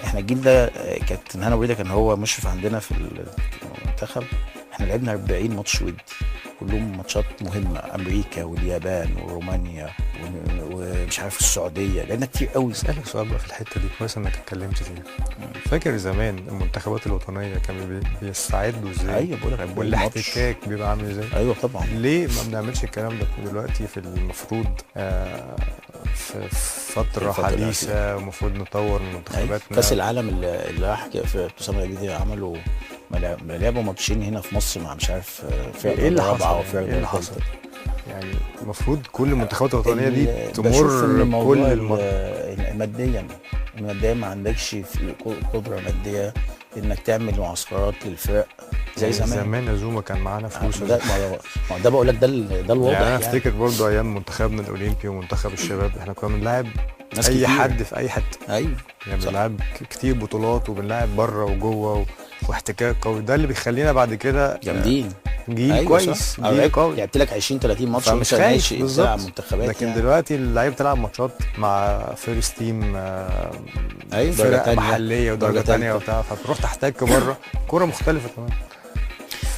احنا الجيل ده كابتن هنا بريده كان هو مشرف عندنا في المنتخب. احنا لعبنا 40 ماتش ودي، كلهم ماتشات مهمه. امريكا واليابان ورومانيا ومش عارف السعوديه، لعبنا كتير قوي. اسالك سؤال بقى في الحته دي، كويس انك اتكلمت فيها. فاكر زمان المنتخبات الوطنيه كانوا بيستعدوا ازاي؟ ايوه بقول لك، والاحتكاك بيبقى عامل ازاي؟ ايوه طبعا. ليه ما بنعملش الكلام ده دلوقتي؟ في المفروض في فتره حديثه المفروض نطور من منتخباتنا. كاس العالم اللي راح في اسامه العبيدي عملوا لعبوا ماتشين هنا في مصر مع مش عارف فرق ايه اللي حصل؟ يعني المفروض كل المنتخبات الوطنيه دي تمر كل ماديا ما عندكش قدره ماديه انك تعمل معسكرات للفرق زي زمان يا زوما كان معانا فلوس. ده بقول لك ده الوضع يعني. انا افتكر برضو ايام منتخبنا الاولمبي ومنتخب الشباب احنا كنا بنلعب اي حد في اي حته. ايوه يعني بنلعب كتير بطولات وبنلعب بره وجوه واحتكاك قوي، ده اللي بيخلينا بعد كده جامدين. جيل أيوة كويس، جيل قوي. لعبت لك 20 30 ماتش فمش وانت خايف ناشئ بالظبط. بتلعب منتخبات لكن يعني. دلوقتي اللعيبه بتلعب ماتشات مع فيرست تيم، ايوه فرق محليه ودرجه ثانيه وبتاع، فتروح تحتك بره كوره مختلفه كمان.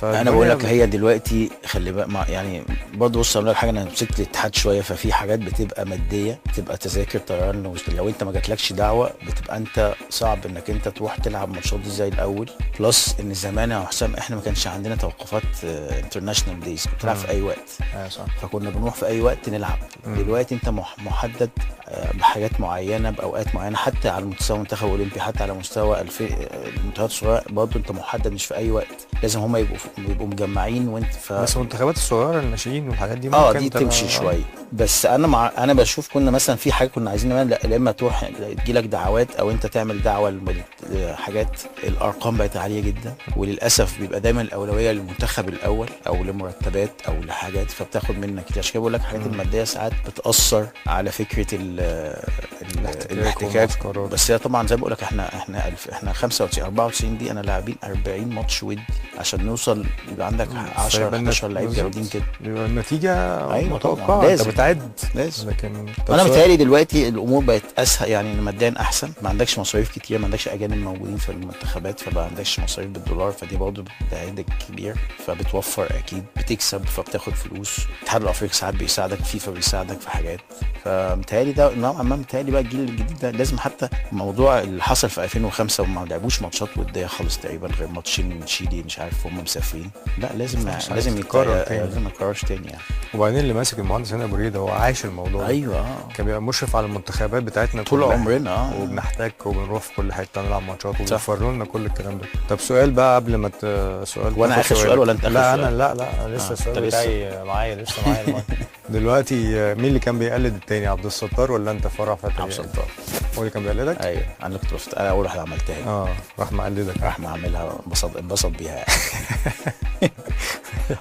انا بقول لك هي دلوقتي خلي بقى يعني برضه بص اقول لك حاجه، انا مسكت الاتحاد شويه، ففي حاجات بتبقى ماديه، بتبقى تذاكر طيران، لو انت ما جاتلكش دعوه بتبقى انت صعب انك انت تروح تلعب ماتشات دي زي الاول. بلس ان زمان يا حسام احنا ما كانش عندنا توقفات انترناشونال دايز، بتلعب في اي وقت. صح. فكنا بنروح في اي وقت نلعب. دلوقتي انت محدد بحاجات معينه باوقات معينه، حتى على مستوى المنتخب الاولمبي، حتى على مستوى المنتخبات الصغيره برضه انت محدد مش في اي وقت، لازم هم يبقوا مجمعين وانت بس المنتخبات الصغيره الناشئين والحاجات دي ممكن دي تمشي شويه. بس انا بشوف كنا مثلا في حاجه كنا عايزين نعمل، لا اما تروح تجيلك دعوات او انت تعمل دعوه لحاجات. الارقام بقت عاليه جدا، وللاسف بيبقى دايما الاولويه للمنتخب الاول او لمرتبات او لحاجات، فبتاخد منك كتير. عشان كده بقول لك الحاجات الماديه ساعات بتاثر على فكره الاحتكاك. بس هي طبعا زي ما بقول لك احنا 95 94 دي انا لاعبين 40 ماتش ودي عشان نوصل يبقى عندك 10 11 لعيب جامدين كده. يبقى النتيجه متوقعه، انت بتعد لازم. لكن انا متهيألي دلوقتي الامور بقت اسهل يعني ماديا احسن، ما عندكش مصاريف كتير، ما عندكش اجانب موجودين في المنتخبات، فما عندكش مصاريف بالدولار، فدي برضه بتعدك كبير، فبتوفر اكيد، بتكسب فبتاخد فلوس. الاتحاد الافريقي ساعات بيساعدك، فيفا بيساعدك في حاجات. فمتهيألي ده نوعا ما متهيألي بقى الجيل الجديد ده لازم، حتى الموضوع اللي حصل في 2005 وما لعبوش ماتشات وديه خالص تقريبا غير ماتشين من تشيلي مش عارف هم مسافرين، لا لازم يتكرر تاني، لازم ما يتكررش تاني يعني. وبعدين اللي ماسك المهندس هنا ابو ريده هو عايش الموضوع. ايوه كان بيبقى مشرف على المنتخبات بتاعتنا طول عمرنا وبنحتاج وبنروح في كل حته نلعب ماتشات وبيوفروا لنا كل الكلام ده. طب سؤال بقى قبل ما سؤال، وانا اخر سؤال ولا انت اخر سؤال؟ سؤال؟ لا لسه السؤال بتاعي معايا لسه دلوقتي مين اللي كان بيقلد التاني، عبد الستار ولا انت فرع فتحي؟ عبد الستار هو اللي كان بيقلدك؟ ايوه انا كنت انا اول واحد عملتها. راح مقلدك، راح معملها انبسط بيها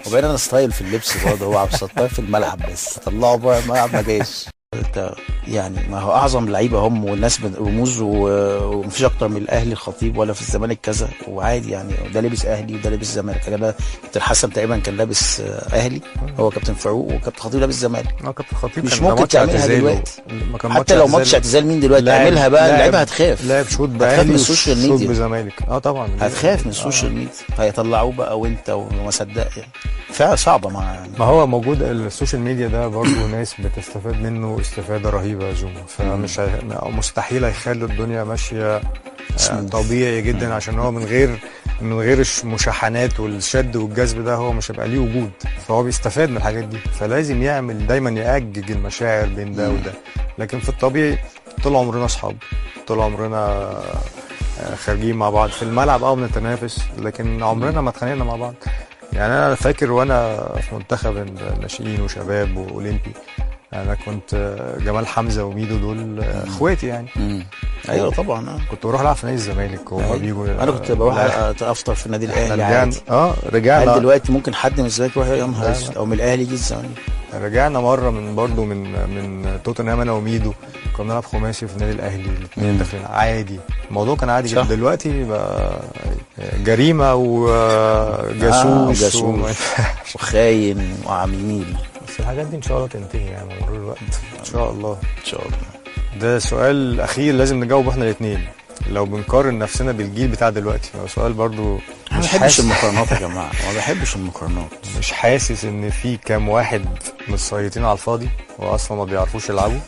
وبقينا انا ستايل في اللبس برضه، هو عبد الستار في الملعب بس طلعه بره الملعب ما جاش. يعني ما هو اعظم لعيبه هم والناس رموز ومفيش اكتر من الاهلي الخطيب ولا في الزمالك كذا، وعادي يعني ده لابس اهلي وده لابس زمالك. انا كابتن حسن تقريبا كان لابس اهلي، هو كابتن فاروق وكابتن خطيب لابس زمالك. كابتن خطيب مش ممكن تعملها دلوقتي حتى لو ماتش اعتزال. مين دلوقتي تعملها بقى؟ اللعيبه هتخاف، لاعب شوط باهلي من السوشيال ميديا، شوط بزمالك طبعا هتخاف من السوشيال ميديا، هيطلعوه بقى وانت وما صدق يعني. فعلا صعبه ما هو موجود السوشيال ميديا ده برضه ناس بتستفاد منه استفاده رهيبه يا زوما، فمش مستحيل هيخلي الدنيا ماشيه طبيعي جدا، عشان هو من غير المشاحنات والشد والجذب ده هو مش هيبقى ليه وجود، فهو بيستفاد من الحاجات دي، فلازم يعمل دايما يأجج المشاعر بين ده وده. لكن في الطبيعي طول عمرنا اصحاب، طول عمرنا خارجين مع بعض في الملعب بنتنافس، لكن عمرنا ما اتخانقنا مع بعض. يعني انا فاكر وانا في منتخب الناشئين وشباب واولمبي، انا كنت جمال حمزه وميدو دول اخواتي يعني. ايوه طبعا. كنت بروح العب في نادي الزمالك وهما بيجوا. انا كنت بروح افطر في النادي الاهلي عادي. رجعنا. هل دلوقتي ممكن حد من الزمالك يروح يا نهار اسود او من الاهلي يجي الزمالك؟ رجعنا مره من توتنهام انا وميدو، كنا بنلعب خماسي في النادي الاهلي الاثنين داخلين عادي. الموضوع كان عادي جدا. دلوقتي بقى جريمه وجاسوس وخاين وعميل. بس الحاجات دي ان شاء الله تنتهي يعني مع مرور الوقت ان شاء الله. ان شاء الله. ده سؤال اخير لازم نجاوب احنا الاثنين، لو بنقارن نفسنا بالجيل بتاع دلوقتي. هو سؤال برضو ما بحبش المقارنات يا جماعه، ما بحبش المقارنات. مش حاسس ان في كام واحد متسيطين على الفاضي واصلا ما بيعرفوش يلعبوا؟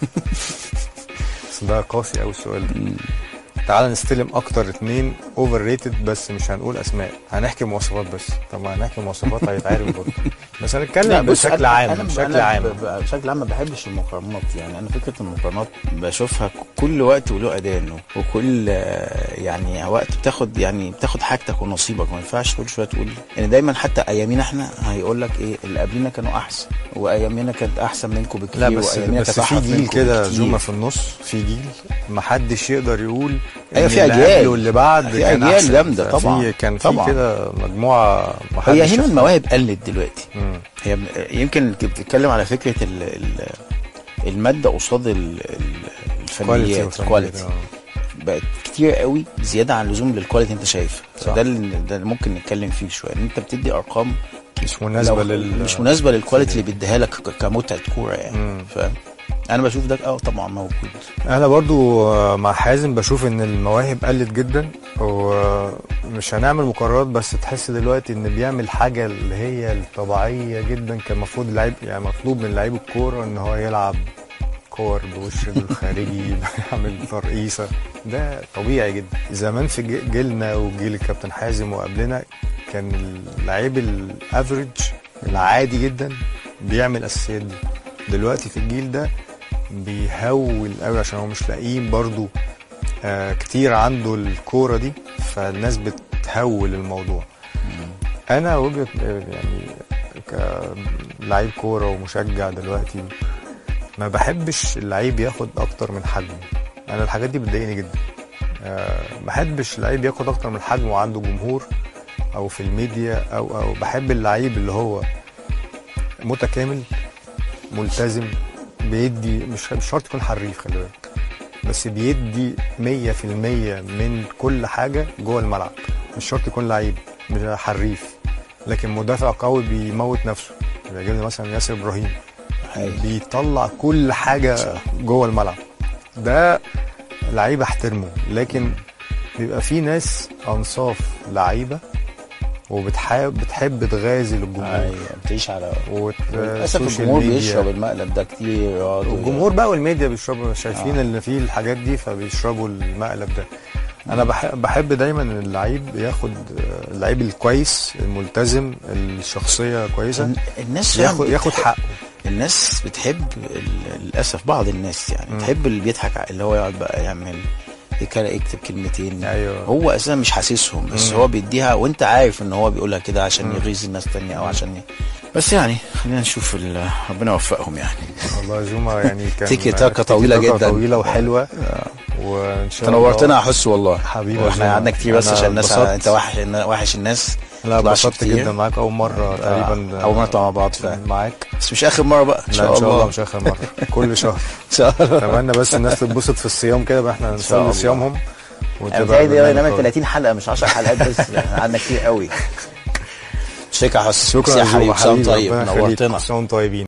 بس ده قاسي قوي السؤال ده. تعال نستلم اكتر 2 اوفر ريتد، بس مش هنقول اسماء، هنحكي مواصفات بس. طب ما هنحكي مواصفات هيتعرف برضه، بس هنتكلم بشكل عام. بشكل عام ما بحبش المقارنات. يعني انا فكره المقارنات بشوفها كل وقت وله اذانه، وكل يعني وقت بتاخد حاجتك ونصيبك. ما ينفعش كل شويه تقول يعني دايما. حتى ايامينا احنا هيقول لك ايه اللي قبلنا كانوا احسن، وايامينا كانت احسن منكم بكتير. لا بس في جيل كده زوما في النص، في جيل ما حدش يقدر يقول ايوه في اجيال واللي بعد في اجيال جامده طبعا. كان في كده مجموعه. هي هنا المواهب قلت دلوقتي. هي يمكن بتتكلم على فكره الماده قصاد الفنيات، الكواليتي. بقت كتير قوي زياده عن اللزوم للكواليتي انت شايف. ده اللي ممكن نتكلم فيه شويه، ان انت بتدي ارقام مش مناسبه مش مناسبه للكواليتي اللي بيديها لك كمتعه كوره يعني. فاهم؟ انا بشوف ده طبعا موجود. انا برضو مع حازم بشوف ان المواهب قلت جدا، ومش هنعمل مقارنات، بس تحس دلوقتي ان بيعمل حاجه اللي هي الطبيعيه جدا. كان المفروض اللعيب يعني مطلوب من لعيب الكوره ان هو يلعب كور بوش الخارجي يعمل ترقيصه، ده طبيعي جدا. زمان في جيلنا وجيل الكابتن حازم وقبلنا كان اللعيب الافريج العادي جدا بيعمل الاساسيات دي. دلوقتي في الجيل ده بيهول قوي عشان هو مش لاقيين برضو كتير عنده الكوره دي، فالناس بتهول الموضوع. انا وجهه يعني كلاعب كوره ومشجع دلوقتي ما بحبش اللعيب ياخد اكتر من حجمه. انا الحاجات دي بتضايقني جدا. ما بحبش اللعيب ياخد اكتر من حجمه وعنده جمهور او في الميديا او بحب اللعيب اللي هو متكامل ملتزم بيدي، مش شرط يكون حريف خلي بالك، بس بيدي 100% من كل حاجه جوه الملعب. مش شرط يكون لعيب مش حريف، لكن مدافع قوي بيموت نفسه. بيجيبني مثلا ياسر ابراهيم بيطلع كل حاجه جوه الملعب، ده لعيب احترمه. لكن بيبقى في ناس انصاف لعيبه وبتحب تغازل الجمهور، بتعيش على للاسف الجمهور بيشرب المقلب ده كتير. الجمهور بقى والميديا بيشربوا، شايفين اللي فيه الحاجات دي فبيشربوا المقلب ده. انا بحب دايما ان اللعيب ياخد، اللعيب الكويس الملتزم الشخصيه كويسه، الناس ياخد حقه. الناس بتحب للاسف بعض الناس يعني بتحب اللي بيضحك، اللي هو يقعد بقى يعمل يكتب كلمتين. أيوة. هو اساسا مش حاسسهم، بس هو بيديها وانت عارف ان هو بيقولها كده عشان يغيظ الناس تانية او عشان بس يعني خلينا نشوف ربنا يوفقهم يعني. والله جوما يعني كان تيكي تاكا طويله جدا، طويله وحلوه. وان شاء الله تنورتنا احس والله حبيبي. احنا قعدنا كتير بس عشان الناس انت وحش الناس. لا انبسطت جدا معاك، اول مره تقريبا اول مره مع بعض معاك، بس مش اخر مره بقى ان شاء الله. مش اخر مره كل شهر ان شاء الله. اتمنى بس الناس تتبسط في الصيام كده بقى، احنا نصلي صيامهم وتبقى نعمل 30 حلقه مش 10 حلقات بس. قعدنا كتير قوي. شكرا يا حسن، شكرا يا حبيبي، طيب نورتنا. طيبين.